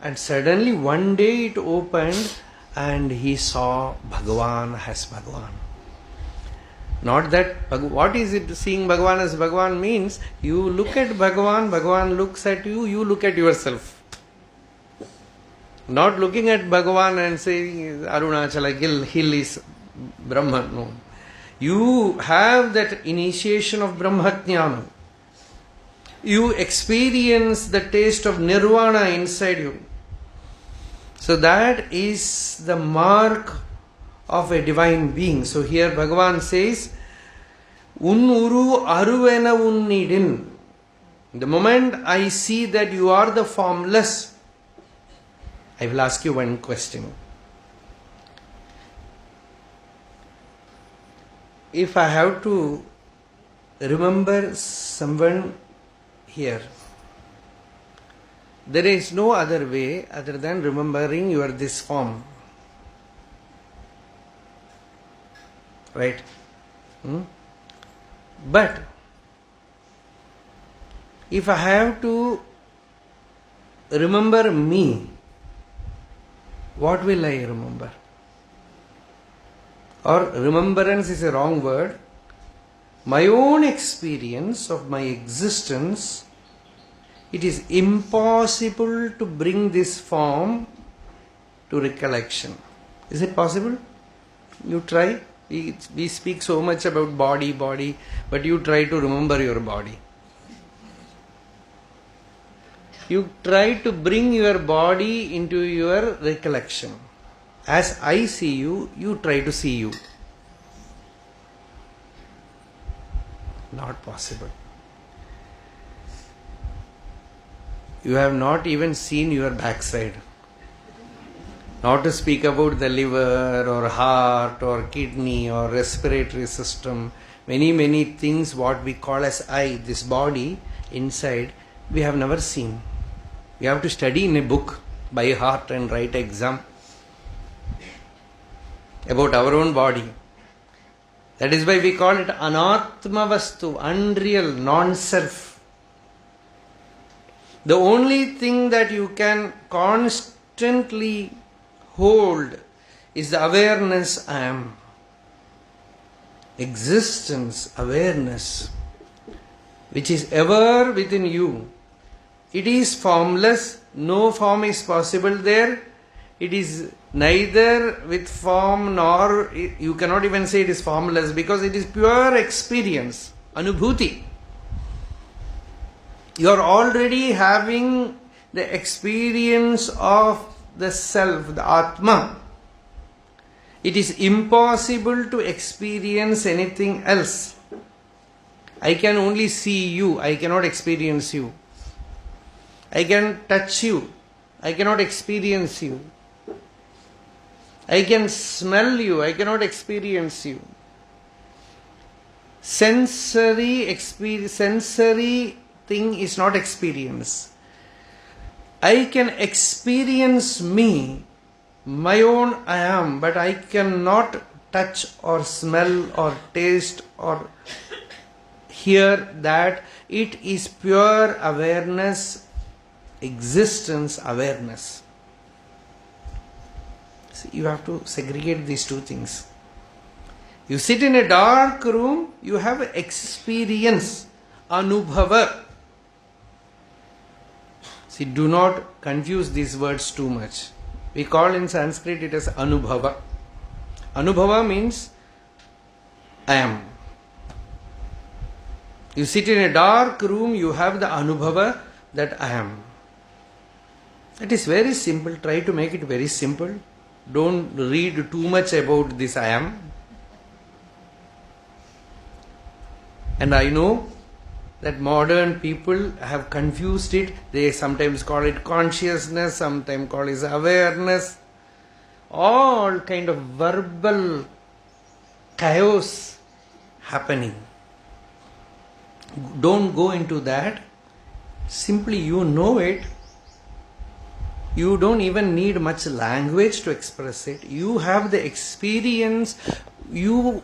and suddenly one day it opened and he saw Bhagavan as Bhagavan. Not that, what is it seeing Bhagavan as Bhagavan means? You look at Bhagavan, Bhagavan looks at you, you look at yourself. Not looking at Bhagavan and saying Arunachala hill is Brahman. No. You have that initiation of Brahmajnana. You experience the taste of Nirvana inside you. So that is the mark of a divine being. So here Bhagavan says, Unnuru aruvena unnidin. The moment I see that you are the formless, I will ask you one question. If I have to remember someone here, there is no other way other than remembering you are this form. Right? But if I have to remember me, what will I remember? Or remembrance is a wrong word. My own experience of my existence, it is impossible to bring this form to recollection. Is it possible? You try. We speak so much about body, but you try to remember your body. You try to bring your body into your recollection. As I see you, you try to see you. Not possible. You have not even seen your backside. Not to speak about the liver or heart or kidney or respiratory system. Many things what we call as I, this body inside, we have never seen. We have to study in a book by heart and write exam about our own body. That is why we call it anatma vastu, unreal, non-self. The only thing that you can constantly hold is the awareness I am. Existence, awareness, which is ever within you. It is formless, no form is possible there. It is neither with form nor, you cannot even say it is formless because it is pure experience, anubhuti. You are already having the experience of the self, the Atma. It is impossible to experience anything else. I can only see you, I cannot experience you. I can touch you, I cannot experience you. I can smell you, I cannot experience you. Sensory thing is not experience. I can experience me, my own I am, but I cannot touch or smell or taste or hear that. It is pure awareness, existence, awareness. See, you have to segregate these two things. You sit in a dark room, you have experience, anubhava. See, do not confuse these words too much. We call in Sanskrit it as anubhava. Anubhava means I am. You sit in a dark room, you have the anubhava that I am. It is very simple. Try to make it very simple. don't read too much about this I am. And I know that modern people have confused it. They sometimes call it consciousness, sometimes call it awareness. All kind of verbal chaos happening. Don't go into that. Simply you know it. You don't even need much language to express it. You have the experience. You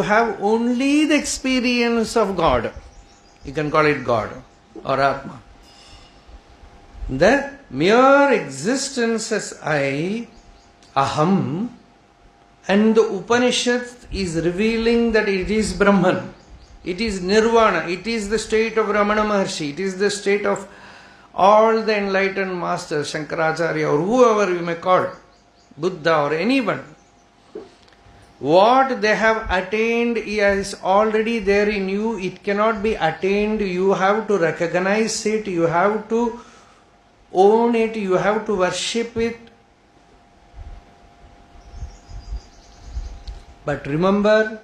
have only the experience of God. You can call it God or Atma. The mere existence as I, Aham, and the Upanishad is revealing that it is Brahman. It is Nirvana. It is the state of Ramana Maharshi. It is the state of all the enlightened masters, Shankaracharya or whoever you may call, Buddha or anyone. What they have attained is already there in you. It cannot be attained. You have to recognize it. You have to own it. You have to worship it. But remember,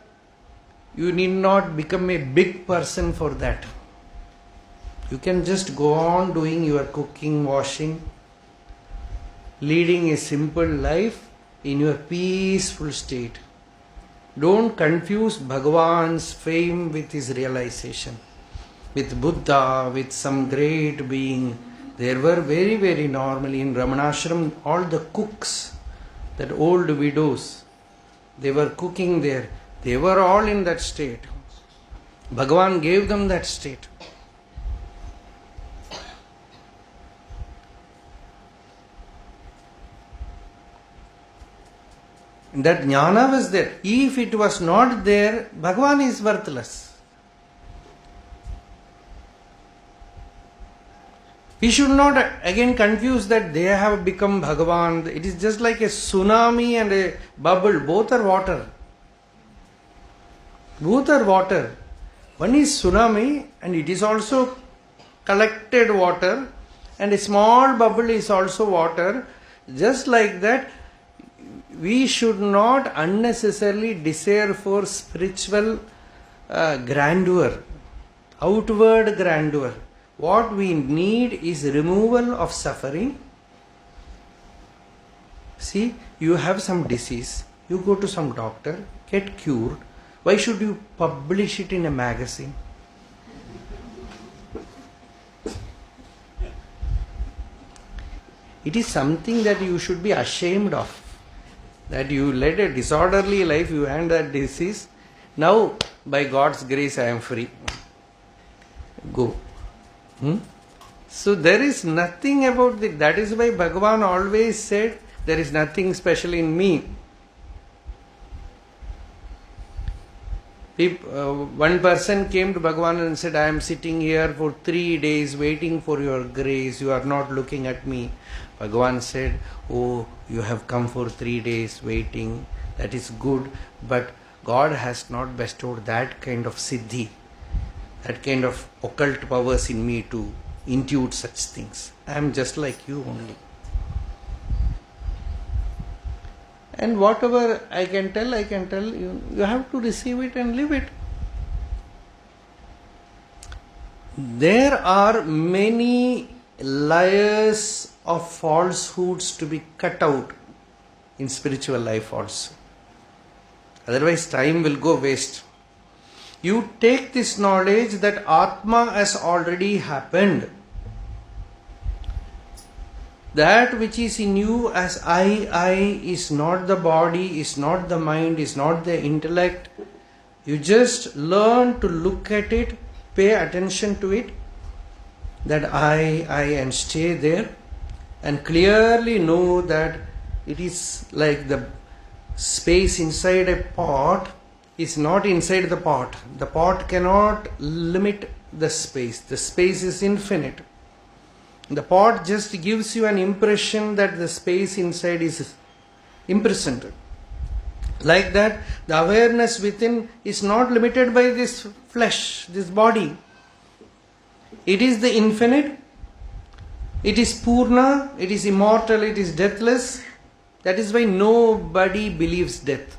you need not become a big person for that. You can just go on doing your cooking, washing, leading a simple life in your peaceful state. Don't confuse Bhagavan's fame with his realization. With Buddha, with some great being. There were very, very normally in Ramanacharanatirtha, all the cooks, that old widows, they were cooking there. They were all in that state. Bhagavan gave them that state. That jnana was there. If it was not there, Bhagavan is worthless. We should not again confuse that they have become Bhagavan. It is just like a tsunami and a bubble. Both are water. Both are water. One is tsunami and it is also collected water, and a small bubble is also water. Just like that, we should not unnecessarily desire for spiritual grandeur, outward grandeur. What we need is removal of suffering. See, you have some disease, you go to some doctor, get cured. Why should you publish it in a magazine? It is something that you should be ashamed of. That you led a disorderly life, you had that disease. Now, by God's grace, I am free. Go. So there is nothing about it. That is why Bhagavan always said, there is nothing special in me. One person came to Bhagavan and said, I am sitting here for 3 days waiting for your grace. You are not looking at me. Bhagavan said, oh, you have come for 3 days waiting. That is good. But God has not bestowed that kind of siddhi, that kind of occult powers in me to intuit such things. I am just like you only. And whatever I can tell you. You have to receive it and live it. There are many layers of falsehoods to be cut out in spiritual life also. Otherwise time will go waste. You take this knowledge that Atma has already happened. That which is in you as I is not the body, is not the mind, is not the intellect. You just learn to look at it, pay attention to it, that I and stay there, and clearly know that it is like the space inside a pot is not inside the pot. The pot cannot limit the space. The space is infinite. The pot just gives you an impression that the space inside is imprisoned. Like that, the awareness within is not limited by this flesh, this body. It is the infinite. It is Purna. It is immortal. It is deathless. That is why nobody believes death.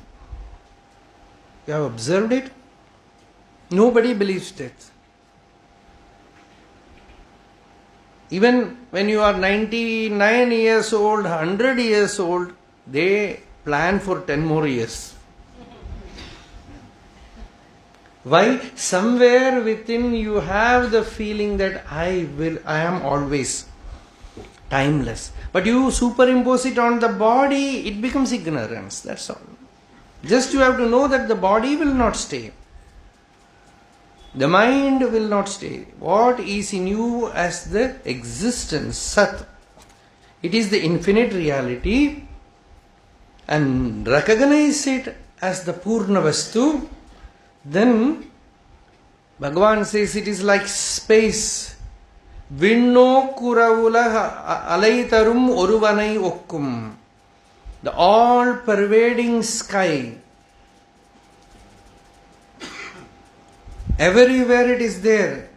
You have observed it? Nobody believes death. Even when you are 99 years old, 100 years old, they plan for 10 more years. Why? Somewhere within you have the feeling that I am always timeless. But you superimpose it on the body, it becomes ignorance. That's all. Just you have to know that the body will not stay. The mind will not stay. What is in you as the existence, Sat, it is the infinite reality, and recognize it as the Purna Vastu. Then Bhagavan says it is like space. Vinno kuravula alaitarum oruvanai okkum. The all-pervading sky. Everywhere it is there.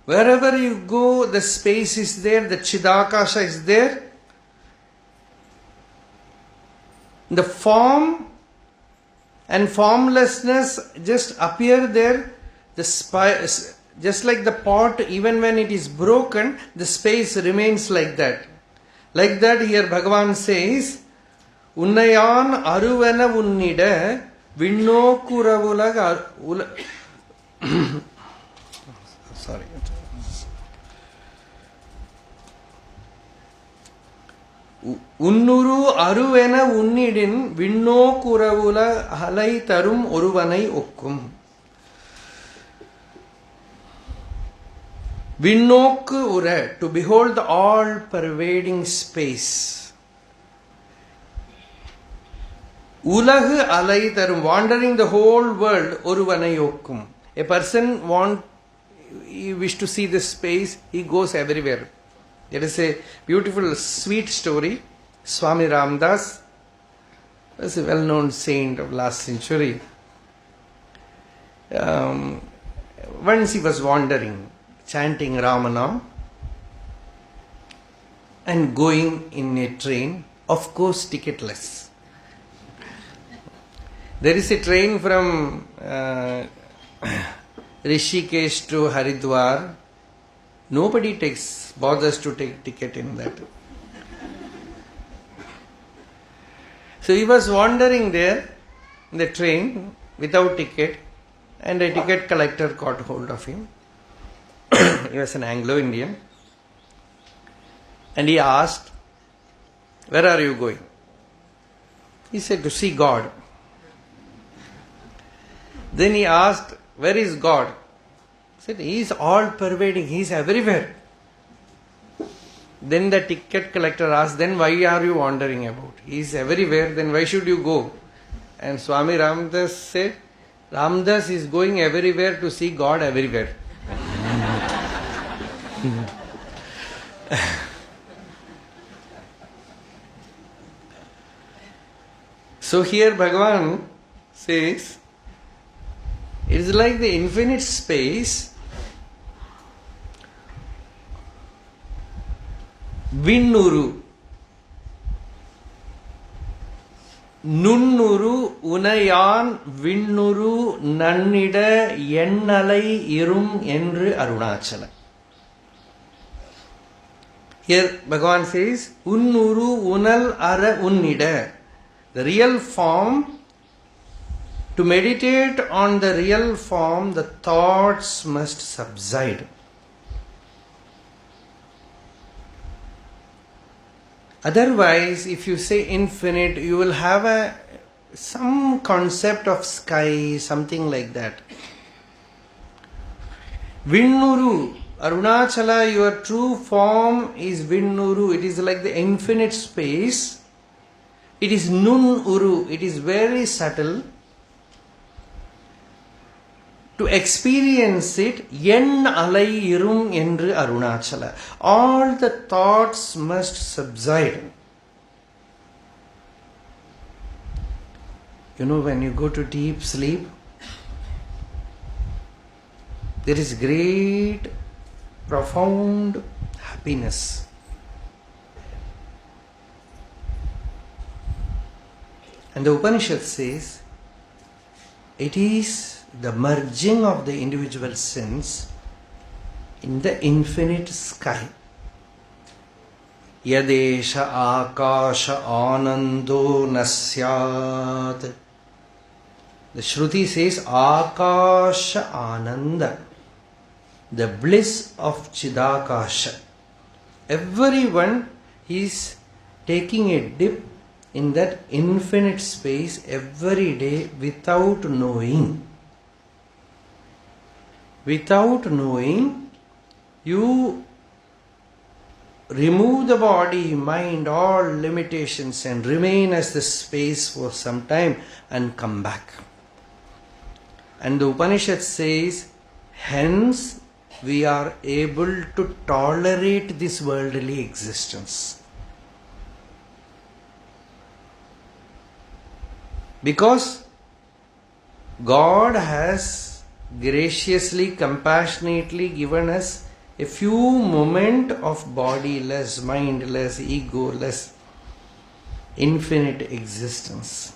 Wherever you go, the space is there, the Chidakasha is there. The form and formlessness just appear there. Just like the pot, even when it is broken, the space remains like that. Like that, here Bhagavan says, Unnayan aruvana unnida vinnokuravula sorry. Unnuru aruvena unnidin vinnokuravula halai tarum oruvanai okkum. Vinnokku ura, to behold the all-pervading space. Ulahu alai tarum, wandering the whole world, oruvanai okkum. A person wish to see this space, he goes everywhere. There is a beautiful, sweet story. Swami Ramdas was a well-known saint of last century. Once he was wandering, chanting Ramanam and going in a train, of course ticketless. There is a train from Rishikesh to Haridwar. Nobody bothers to take ticket in that. So he was wandering there in the train without ticket, and a ticket collector caught hold of him. He was an Anglo-Indian. And he asked, "Where are you going?" He said, "To see God." Then he asked, "Where is God?" He said, "He is all-pervading, He is everywhere." Then the ticket collector asked, "Then why are you wandering about? He is everywhere, then why should you go?" And Swami Ramdas said, "Ramdas is going everywhere to see God everywhere." So here Bhagavan says, it is like the infinite space. Vinnuru, Nunnuru, Unayan, Vinnuru, Nannida, Yennalai, Irum, Endru, Arunachala. Here Bhagavan says, Unnuru, Unal, Ara, Unnida. The real form, to meditate on the real form, the thoughts must subside. Otherwise, if you say infinite, you will have some concept of sky, something like that. Vinnuru, Arunachala, your true form is Vinnuru. It is like the infinite space. It is Nunnuru. It is very subtle. To experience it, Yen alai irum endru Arunachala. All the thoughts must subside. You know, when you go to deep sleep, there is great, profound happiness. And the Upanishad says, it is the merging of the individual sense in the infinite sky. Yadesha akasha anando nasyat. The Shruti says akasha ananda, the bliss of Chidakasha. Everyone is taking a dip in that infinite space every day without knowing. Without knowing, you remove the body, mind, all limitations and remain as the space for some time and come back. And the Upanishad says, hence we are able to tolerate this worldly existence. Because God has graciously, compassionately given us a few moments of bodiless, mindless, egoless, infinite existence.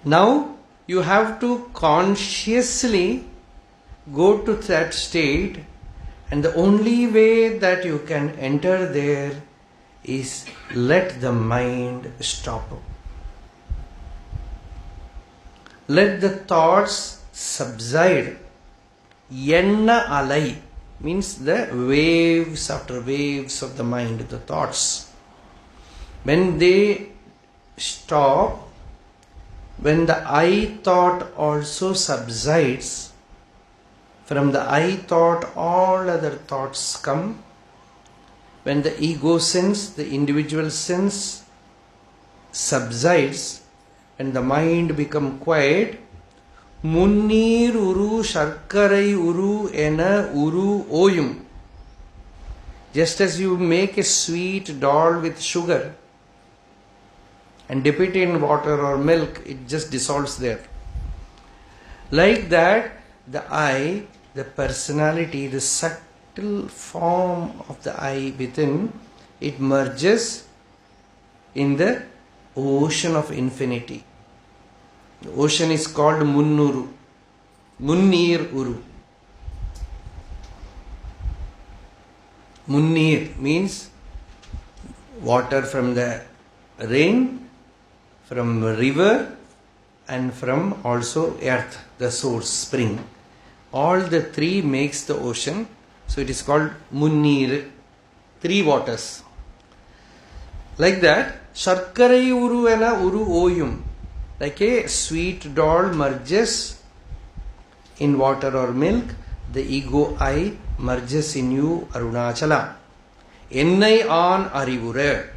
Now you have to consciously go to that state, and the only way that you can enter there is let the mind stop. Let the thoughts subside. Yenna alai means the waves after waves of the mind, the thoughts. When they stop, when the I thought also subsides, from the I thought all other thoughts come. When the ego sense, the individual sense subsides and the mind become quiet, Munnir uru sharkarai uru ena uru oyum. Just as you make a sweet doll with sugar and dip it in water or milk, it just dissolves there. Like that, the I, the personality, the subtle form of the I within, it merges in the ocean of infinity. The ocean is called Munnuru. Munnir Uru. Munnir means water from the rain, from river, and from also earth, the source, spring. All the three makes the ocean. So it is called Munnir, three waters. Like that, Sharkarai Uru ena Uru Oyum. Like a sweet doll merges in water or milk, the ego I merges in you, Arunachala. Ennai an arivure.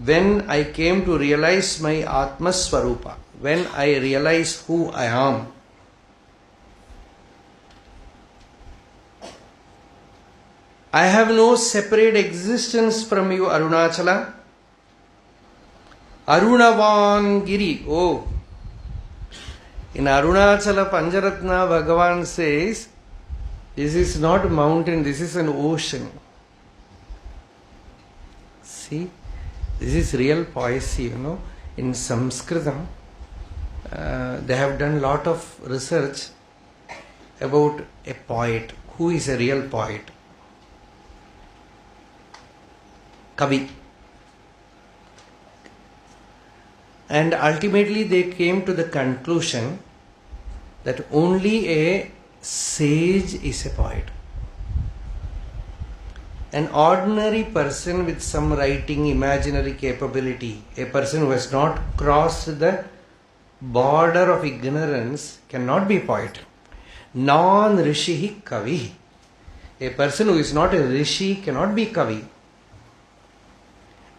When I came to realize my Atma Swarupa, when I realize who I am, I have no separate existence from you, Arunachala. Arunavan Giri. Oh, in Arunachala Pancharatna, Bhagavan says, this is not a mountain, this is an ocean. See, this is real poesy, you know. In Sanskritam, they have done lot of research about a poet. Who is a real poet? Kavi. And ultimately they came to the conclusion that only a sage is a poet. An ordinary person with some writing imaginary capability, a person who has not crossed the border of ignorance, cannot be poet. Non-rishihi kavi. A person who is not a rishi cannot be kavi.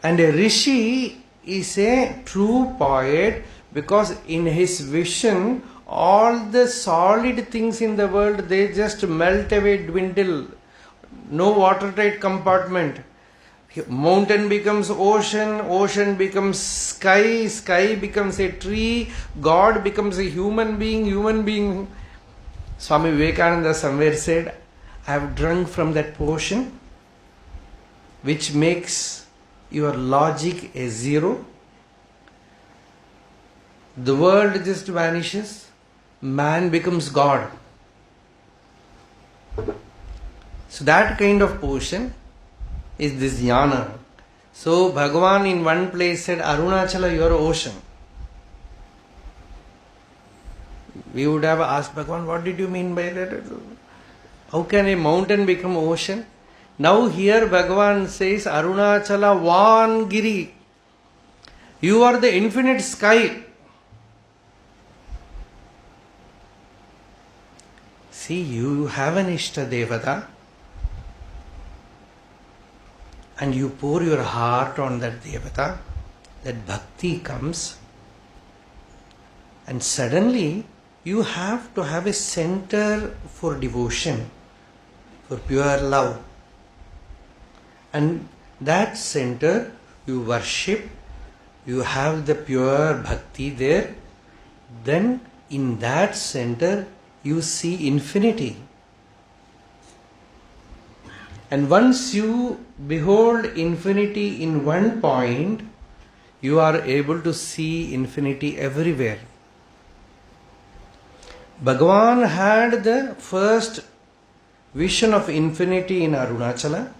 And a rishi is a true poet because in his vision all the solid things in the world, they just melt away, dwindle. No watertight compartment. Mountain becomes ocean, ocean becomes sky, sky becomes a tree, God becomes a human being. Swami Vivekananda somewhere said, I have drunk from that potion which makes your logic a zero, the world just vanishes, man becomes God. So that kind of portion is this jnana. So Bhagavan in one place said, Arunachala, you are ocean. We would have asked Bhagavan, what did you mean by that? How can a mountain become ocean? Now here Bhagavan says, Arunachala Vangiri. You are the infinite sky. See, you have an Ishta Devata and you pour your heart on that Devata, that bhakti comes, and suddenly you have to have a center for devotion, for pure love. And that center you worship, you have the pure bhakti there, then in that center you see infinity. And once you behold infinity in one point, you are able to see infinity everywhere. Bhagavan had the first vision of infinity in Arunachala.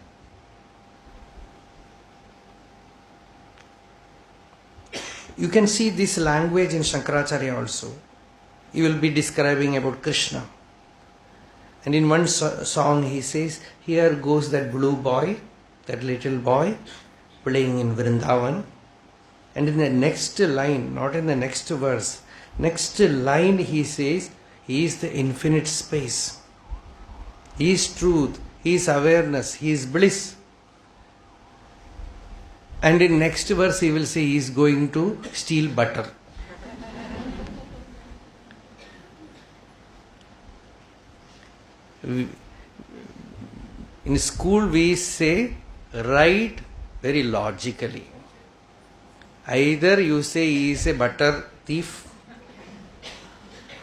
You can see this language in Shankaracharya also. He will be describing about Krishna. And in one song he says, here goes that blue boy, that little boy, playing in Vrindavan. And in the next line, not in the next verse, next line he says, he is the infinite space. He is truth, he is awareness, he is bliss. And in next verse he will say he is going to steal butter. In school we say, write very logically. Either you say he is a butter thief,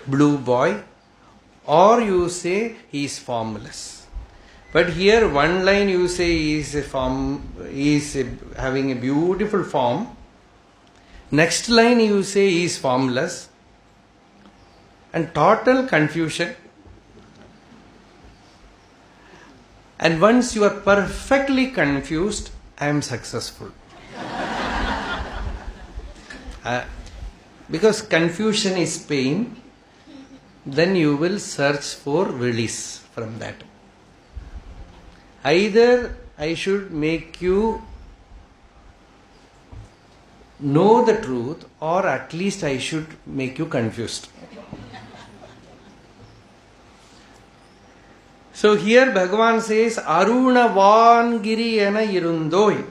blue boy, or you say he is formless. But here one line you say he is having a beautiful form. Next line you say he is formless. And total confusion. And once you are perfectly confused, I am successful. Because confusion is pain, then you will search for release from that. Either I should make you know the truth, or at least I should make you confused. So here Bhagavan says, Aruna Vangiri ena irundoi.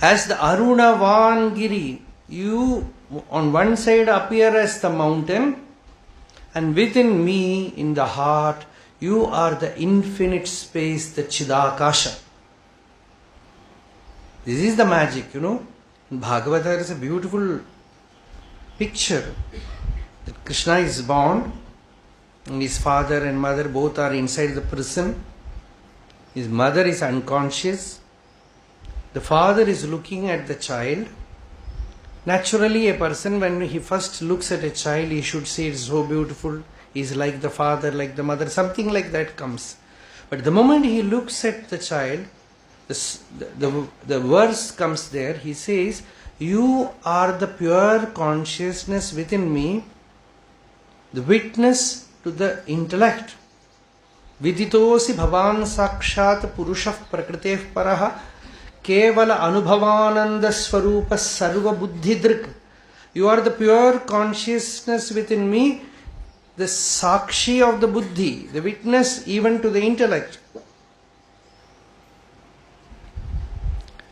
As the Aruna Vangiri, you on one side appear as the mountain, and within me, in the heart, you are the infinite space, the Chidakasha. This is the magic, In Bhagavata there is a beautiful picture that Krishna is born, and his father and mother both are inside the prison. His mother is unconscious. The father is looking at the child. Naturally, a person, when he first looks at a child, he should say it's so beautiful, he's like the father, like the mother, something like that comes. But the moment he looks at the child, the verse comes there, he says, you are the pure consciousness within me, the witness to the intellect. Viditosi bhavan sakshat purushah prakritev paraha Kevala Anubhavananda Swarupa Sarva Buddhi Drik. You are the pure consciousness within me, the Sakshi of the Buddhi, the witness even to the intellect.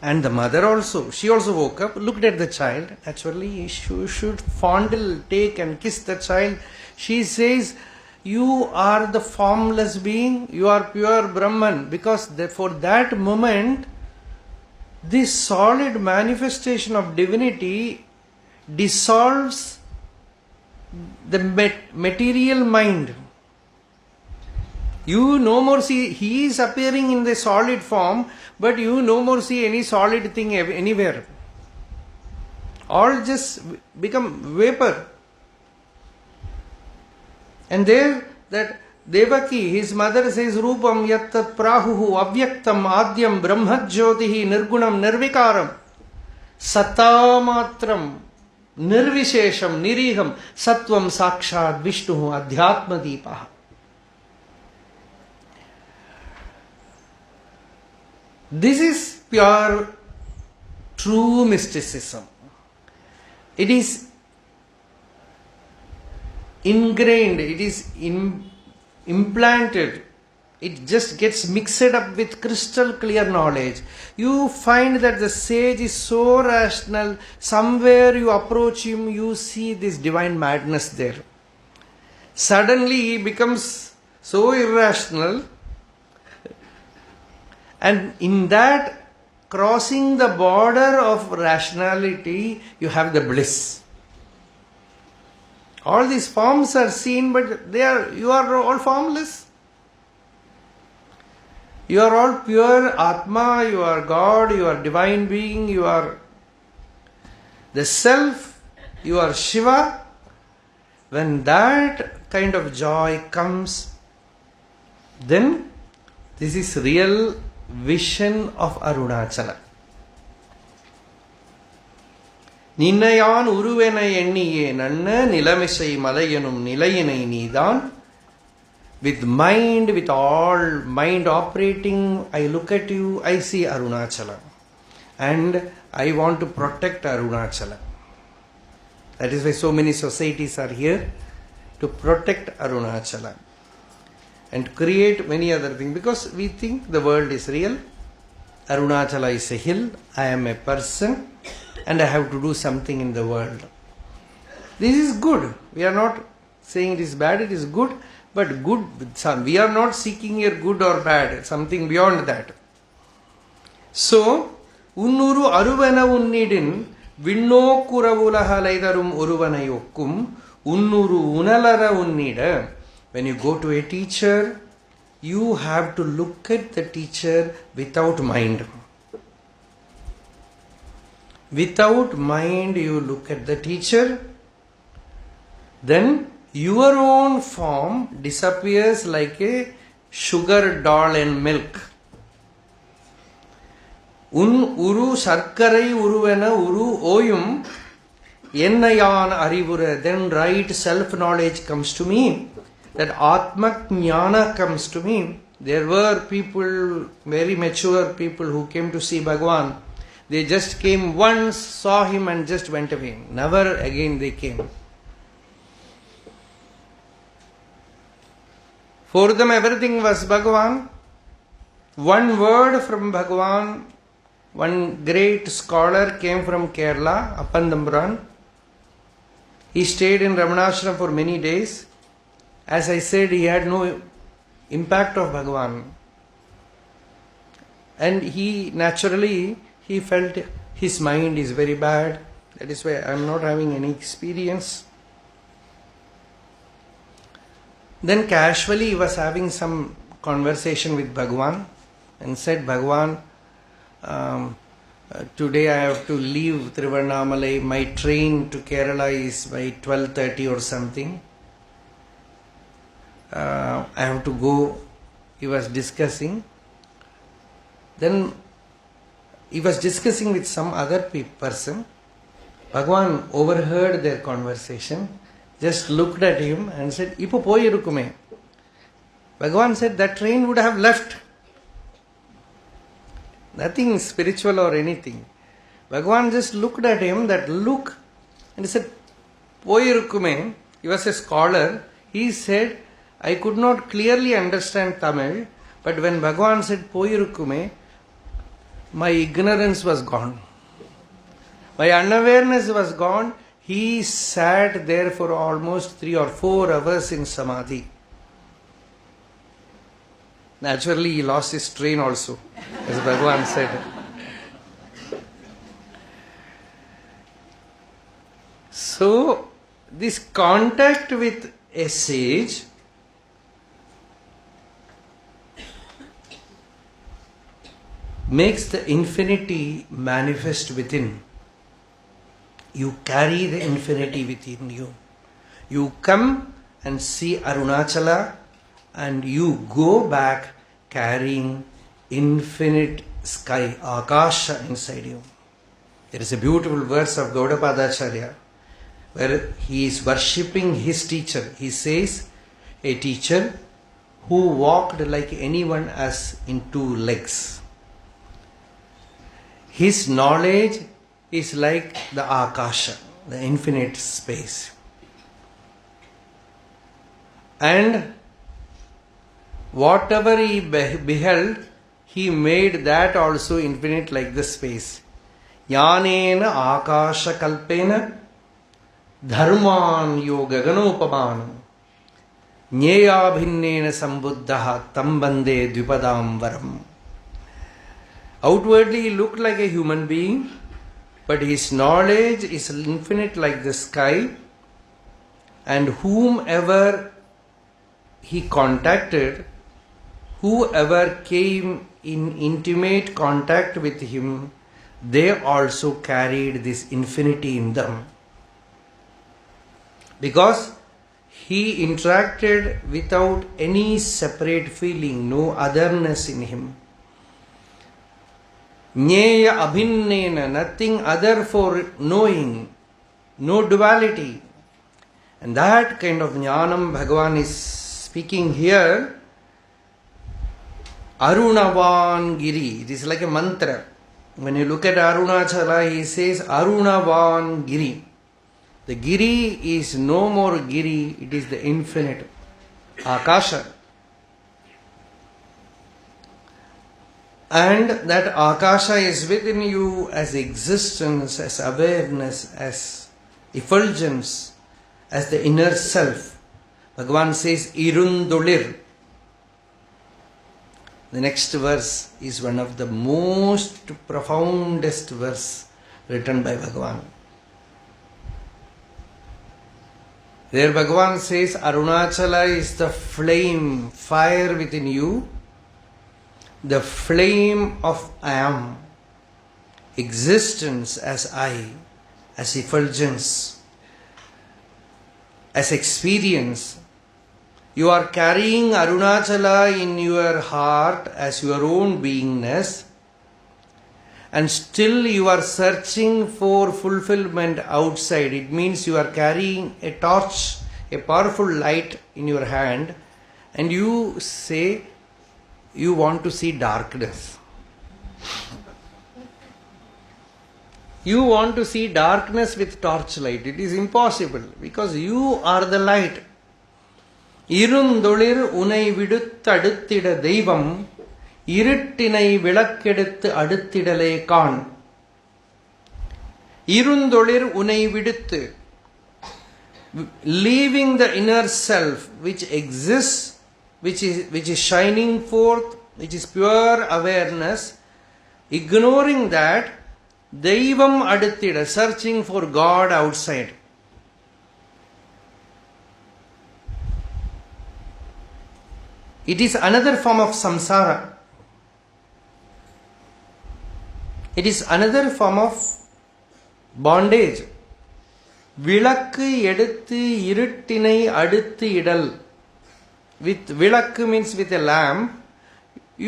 And the mother also, she also woke up, looked at the child. Naturally, you should fondle, take and kiss the child. She says, you are the formless being, you are pure Brahman. Because for that moment, this solid manifestation of divinity dissolves the material mind. You no more see, he is appearing in the solid form, but you no more see any solid thing anywhere. All just become vapor. And there, that Devaki, his mother says, Rupam yattat prahuhu avyaktam adyam brahmajyotihi nirgunam nirvikaram satamatram nirvishesham niriham sattvam sakshat vishnuhu adhyatma deepaha. This is pure, true mysticism. It is ingrained, it is implanted. It just gets mixed up with crystal clear knowledge. You find that the sage is so rational. Somewhere you approach him, you see this divine madness there. Suddenly he becomes so irrational. And in that, crossing the border of rationality, you have the bliss. All these forms are seen, but you are all formless. You are all pure Atma, you are God, you are divine being, you are the self, you are Shiva. When that kind of joy comes, then this is real vision of Arunachala. Ninnayan uruvenai enniye nanna nilamisai malayanum nilayanai nidan. With mind, with all mind operating, I look at you, I see Arunachala. And I want to protect Arunachala. That is why so many societies are here, to protect Arunachala. And create many other things, because we think the world is real. Arunachala is a hill, I am a person, and I have to do something in the world. This is good. We are not saying it is bad, it is good, but good. We are not seeking here good or bad, something beyond that. So, Unnuru Aruvana Unnidin, Vinno Kuravulahalaitharum Uruvanayokkum, Unnuru Unalara Unnida. When you go to a teacher, you have to look at the teacher without mind. Without mind, you look at the teacher, then your own form disappears like a sugar doll in milk. Uru sarkarai uruvena uru oyum ennayan arivura. Then right self-knowledge comes to me. That Atma Jnana comes to me. There were people, very mature people who came to see Bhagavan. They just came once, saw him and just went away. Never again they came. For them everything was Bhagavan. One word from Bhagavan. One great scholar came from Kerala, Appandambran. He stayed in Ramanacharanatirtha for many days. As I said, he had no impact of Bhagavan. And he felt his mind is very bad. That is why I am not having any experience. Then casually he was having some conversation with Bhagavan and said, Bhagavan, today I have to leave Tiruvannamalai. My train to Kerala is by 12:30 or something. I have to go. He was discussing. Then he was discussing with some other person. Bhagavan overheard their conversation, just looked at him and said, Ipo poi irukume. Bhagavan said, that train would have left. Nothing spiritual or anything. Bhagavan just looked at him, that look, and he said, poi irukume. He was a scholar. He said, I could not clearly understand Tamil, but when Bhagavan said poi irukume, my ignorance was gone. My unawareness was gone. He sat there for almost 3 or 4 hours in Samadhi. Naturally, he lost his train also, as Bhagavan said. So, this contact with a sage makes the infinity manifest within. You carry the infinity within you. You come and see Arunachala and you go back carrying infinite sky, Akasha, inside you. There is a beautiful verse of Gaudapada Acharya where he is worshipping his teacher. He says, a teacher who walked like anyone as in two legs. His knowledge is like the Akasha, the infinite space. And whatever he beheld, he made that also infinite like the space. Yanena Akasha Kalpena Dharman Yoga Ganopaman Nyeya Bhinnena Sambuddha Tambande Dvipadam Varam. Outwardly he looked like a human being, but his knowledge is infinite like the sky, and whomever he contacted, whoever came in intimate contact with him, they also carried this infinity in them. Because he interacted without any separate feeling, no otherness in him. Nyeya abhinnena, nothing other for knowing, no duality. And that kind of jnanam Bhagavan is speaking here. Arunavan Giri, it is like a mantra. When you look at Arunachala, he says Arunavan Giri. The Giri is no more Giri, it is the infinite, Akasha. And that Akasha is within you as existence, as awareness, as effulgence, as the inner self. Bhagavan says Irundulir. The next verse is one of the most profoundest verse written by Bhagavan. There Bhagavan says Arunachala is the flame, fire within you, the flame of I am, existence as I, as effulgence, as experience. You are carrying Arunachala in your heart as your own beingness, and still you are searching for fulfillment outside. It means you are carrying a torch, a powerful light in your hand, and you say you want to see darkness. You want to see darkness with torchlight. It is impossible because you are the light. இருந்தொளிர் உனை விடுத்து அடுத்திட தெய்வம் இருட்டினை விளக்கெடுத்து அடுத்திடலே காண். இருந்தொளிர் உனை விடுத்து, leaving the inner self which exists, which is shining forth, which is pure awareness, ignoring that, தெய்வம் அடுத்திட, searching for God outside. It is another form of samsara. It is another form of bondage. விளக்கு எடுத்து இருட்டினை அடுத்து இடல். With விளக்கு means with a lamp,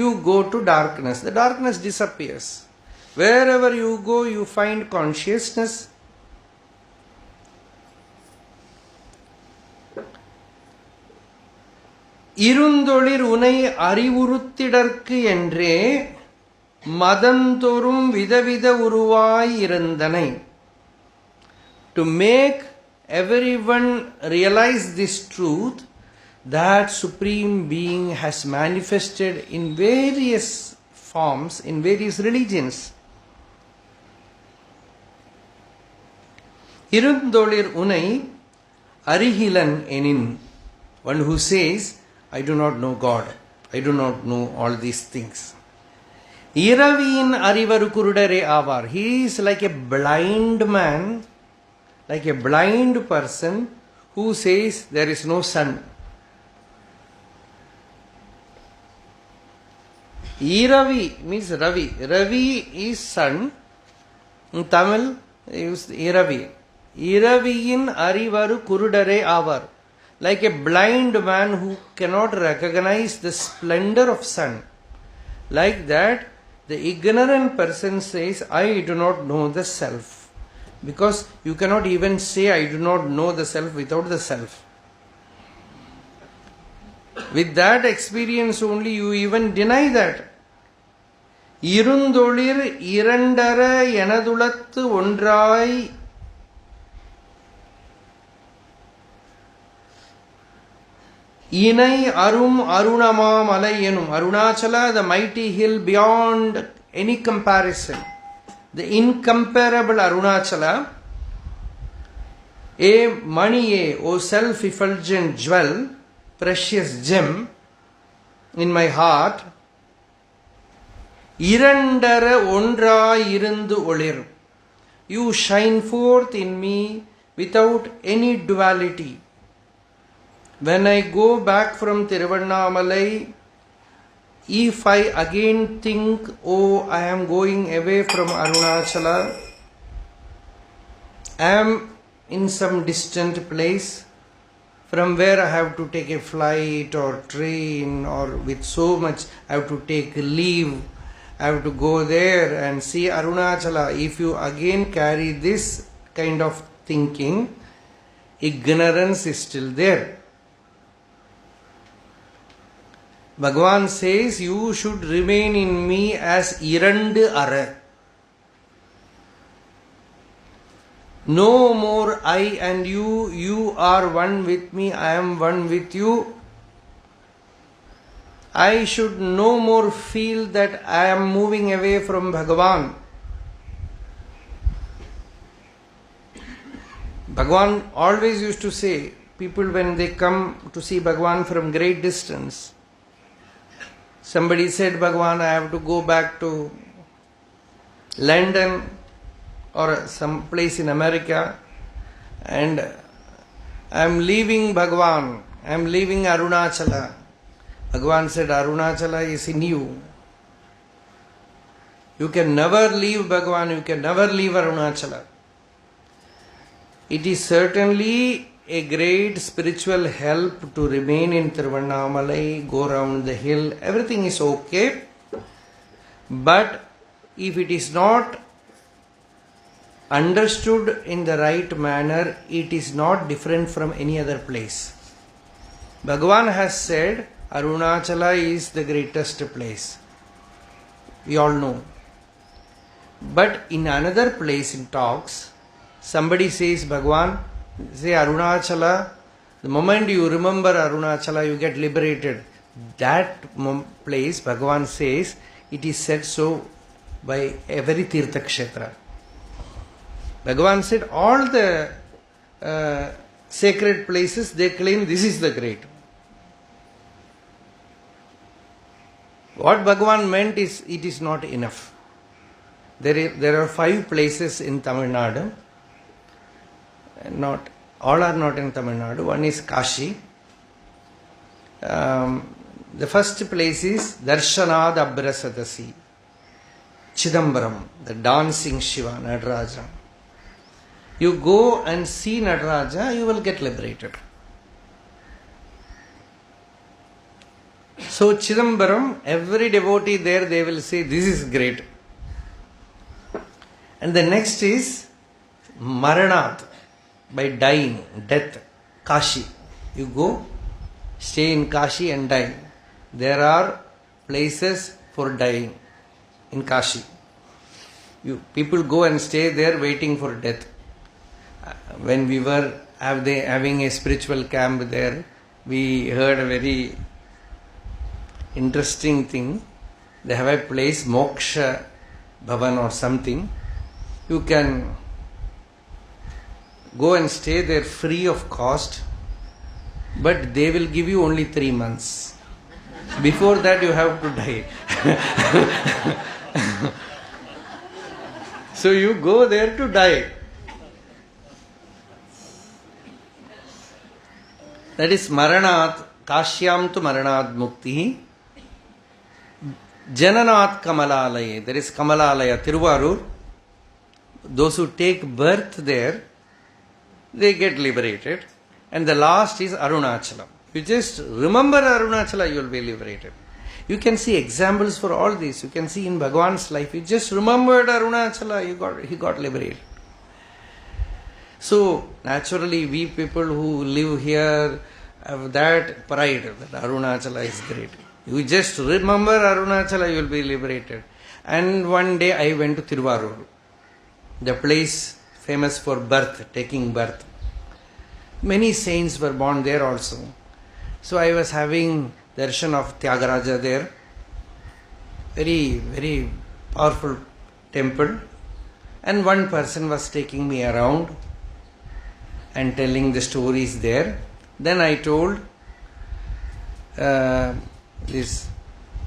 you go to darkness. The darkness disappears. Wherever you go, you find consciousness. இருந்தொளிர் உனை அறிவுறுத்திடற்கு என்றே மதந்தொறும் விதவித உருவாய் இருந்தனை. To make everyone realize this truth, that Supreme Being has manifested in various forms, in various religions. இருந்தொளிர் உனை அறிகிலன் எனின், one who says, I do not know God, I do not know all these things. இரவியின் அறிவரு குருடரே ஆவார். He is like a blind man, like a blind person who says there is no sun. Iravi means Ravi. Ravi is sun. In Tamil, use Iravi. Iraviyin arivaru kurudare avar. Like a blind man who cannot recognize the splendor of sun. Like that, the ignorant person says, I do not know the self. Because you cannot even say, I do not know the self without the self. With that experience only, you even deny that. Irundolir irandara enadulattu ondrai Inai Arum Arunamamalai enum. Arunachala, the mighty hill beyond any comparison. The incomparable Arunachala. A Mani, O self-effulgent jewel, precious gem in my heart. Irandara ondra irundu olir. You shine forth in me without any duality. When I go back from Tiruvannamalai, if I again think, oh, I am going away from Arunachala, I am in some distant place from where I have to take a flight or train, or with so much I have to take leave, I have to go there and see Arunachala. If you again carry this kind of thinking, ignorance is still there. Bhagavan says, you should remain in me as Irandu Ara. No more I and you, you are one with me, I am one with you. I should no more feel that I am moving away from Bhagavan. Bhagavan always used to say, people when they come to see Bhagavan from great distance, somebody said, Bhagavan, I have to go back to London or some place in America, and I am leaving Bhagavan, I am leaving Arunachala. Bhagavan said, Arunachala is in you. You can never leave Bhagavan, you can never leave Arunachala. It is certainly a great spiritual help to remain in Tiruvannamalai, go around the hill, everything is okay. But if it is not understood in the right manner, it is not different from any other place. Bhagavan has said, Arunachala is the greatest place. We all know. But in another place in talks, somebody says, Bhagavan, say Arunachala, the moment you remember Arunachala, you get liberated. That place, Bhagavan says, it is said so by every Tirtha Kshetra. Bhagavan said all the sacred places, they claim this is the great. What Bhagavan meant is, it is not enough. There are 5 places in Tamil Nadu. Not all are not in Tamil Nadu. One is Kashi. The first place is Darshanad Abrasadasi, Chidambaram, the dancing Shiva, Nataraja. You go and see Nataraja, you will get liberated. So Chidambaram, every devotee there, they will say, this is great. And the next is Maranat, by dying, death, Kashi. You go, stay in Kashi and die. There are places for dying in Kashi. People go and stay there waiting for death. When we were having a spiritual camp there, we heard a very interesting thing. They have a place, Moksha Bhavan or something. You can go and stay there free of cost, but they will give you only 3 months. Before that you have to die. So you go there to die. That is Maranat, Kashyam tu Maranat Mukti. Jananath Kamalalaya. There is Kamalalaya, Tiruvarur. Those who take birth there, they get liberated. And the last is Arunachala. You just remember Arunachala, you will be liberated. You can see examples for all this. You can see in Bhagavan's life. You just remembered Arunachala, he got liberated. So, naturally, we people who live here have that pride that Arunachala is great. You just remember Arunachala, you will be liberated. And one day I went to Tiruvarur, the place famous for birth, taking birth. Many saints were born there also. So I was having darshan of Tyagaraja there. Very, very powerful temple. And one person was taking me around and telling the stories there. Then I told this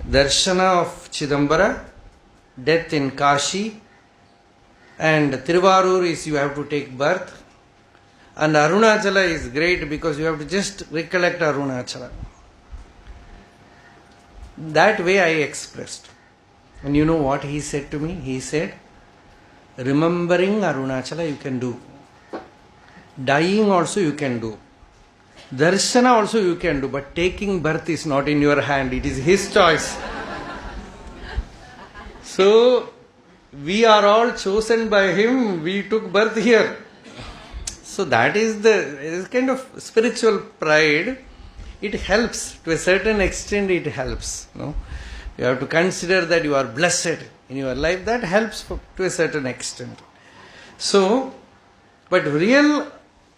darshana of Chidambara, death in Kashi, and Tiruvarur is you have to take birth, and Arunachala is great because you have to just recollect Arunachala. That way I expressed. And you know what he said to me? He said, remembering Arunachala you can do. Dying also you can do. Darshana also you can do, but taking birth is not in your hand, it is his choice. So, we are all chosen by him, we took birth here. So that is the kind of spiritual pride. It helps, to a certain extent it helps. No? You have to consider that you are blessed in your life, that helps to a certain extent. So, but real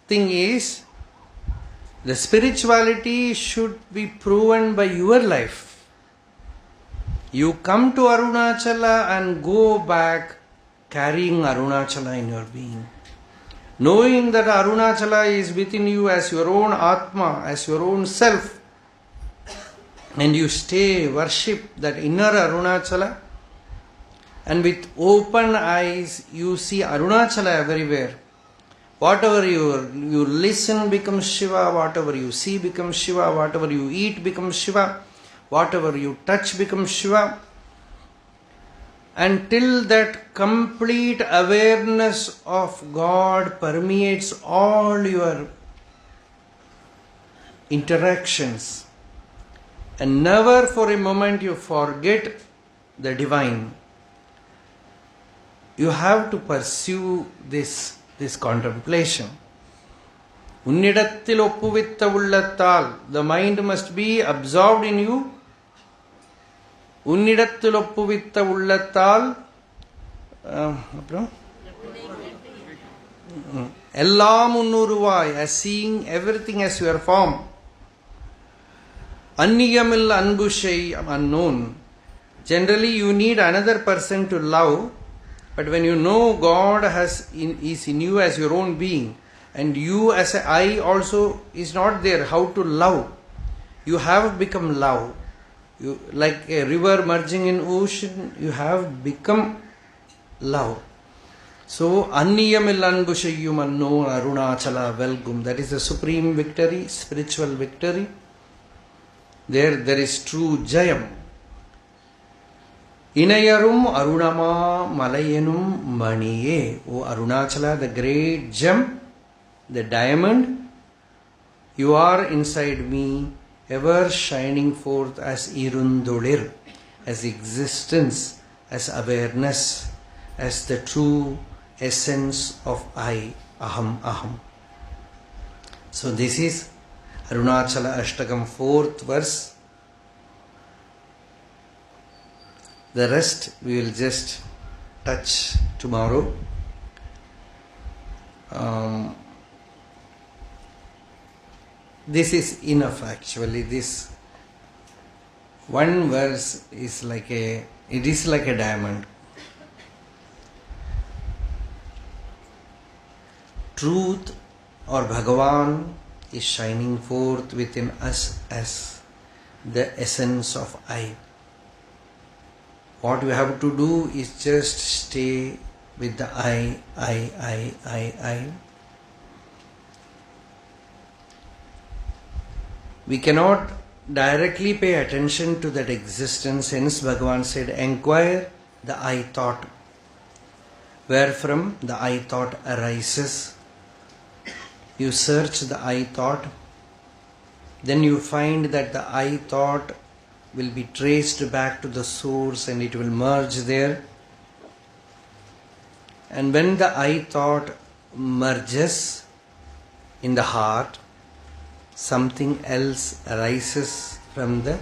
thing is, the spirituality should be proven by your life. You come to Arunachala and go back carrying Arunachala in your being. Knowing that Arunachala is within you as your own Atma, as your own self. And you stay, worship that inner Arunachala. And with open eyes you see Arunachala everywhere. Whatever you listen becomes Shiva, whatever you see becomes Shiva, whatever you eat becomes Shiva, whatever you touch becomes Shiva. Until that complete awareness of God permeates all your interactions, and never for a moment you forget the divine. You have to pursue this contemplation. Unnidattil oppuvitta ullattal, the mind must be absorbed in you. Unnidattil oppuvitta ullattal, ellam unnuruvai, as seeing everything as your form. Anniyamil anbushai, unknown. Generally you need another person to love. But when you know God is in you as your own being, and you as an I also is not there, how to love? You have become love. You, like a river merging in ocean, you have become love. So, Anniyamil Anbushayum unknown Arunachala Velgum, that is the supreme victory, spiritual victory. There is true Jayam. Inayarum Arunama Malayanum Maniye. O Arunachala, the great gem, the diamond, you are inside me, ever shining forth as Irundolir, as existence, as awareness, as the true essence of I, Aham, Aham. So this is Arunachala Ashtakam, 4th verse. The rest we will just touch tomorrow. This is enough actually. This one verse is like a diamond. Truth or Bhagavan is shining forth within us as the essence of I. What we have to do is just stay with the I. We cannot directly pay attention to that existence. Hence Bhagavan said, inquire the I thought. Wherefrom the I thought arises. You search the I thought, then you find that the I thought will be traced back to the source and it will merge there. And when the I thought merges in the heart, something else arises from the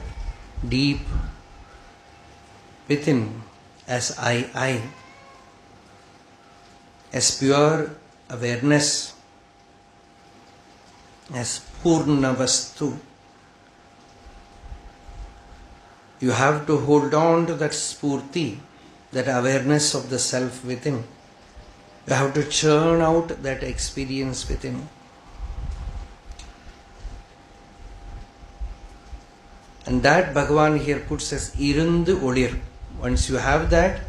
deep within as I, as pure awareness, as Purna Vastu. You have to hold on to that Spurti, that awareness of the self within. You have to churn out that experience within. And that Bhagavan here puts as Irundu Olir. Once you have that,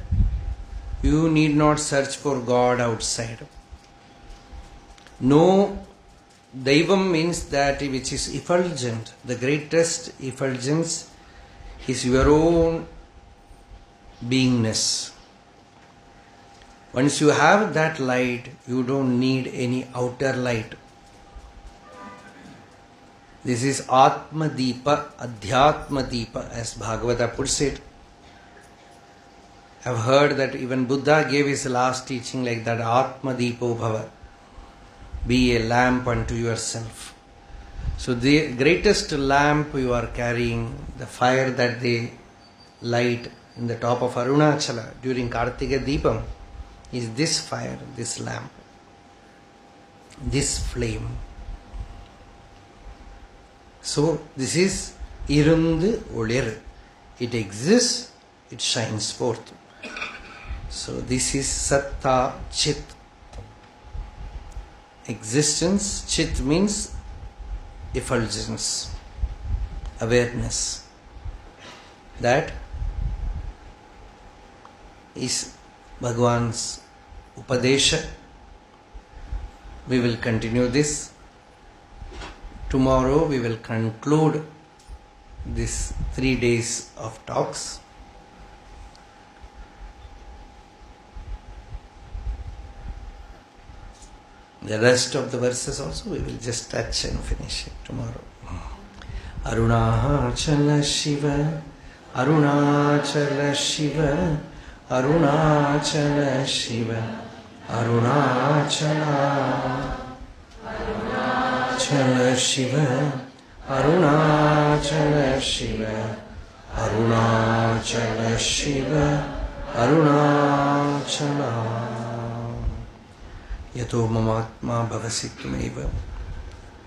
you need not search for God outside. No, Daivam means that which is effulgent. The greatest effulgence is your own beingness. Once you have that light, you don't need any outer light. This is Atma Deepa, Adhyatma Deepa, as Bhagavata puts it. I've heard that even Buddha gave his last teaching like that, Atma Deepo Bhava. Be a lamp unto yourself. So the greatest lamp you are carrying, the fire that they light in the top of Arunachala during Kartika Deepam, is this fire, this lamp, this flame. So this is Irundu Olir. It exists, it shines forth. So this is Satta Chit. Existence, Chit means effulgence, awareness. That is Bhagavan's Upadesha. We will continue this. Tomorrow we will conclude this 3 days of talks. The rest of the verses also we will just touch and finish it tomorrow. Arunachala Shiva, Arunachala Shiva, Arunachala Shiva, Arunachala, Arunachala Shiva, Arunachala Shiva, Arunachala Shiva, Arunachala. Yato mamatma bhavasi tumeva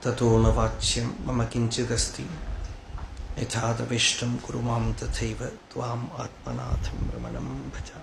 tato navachyam mama kinchidasti ythadavishtam kurumam tathaiva tvam atmanatham ramanam bhaja.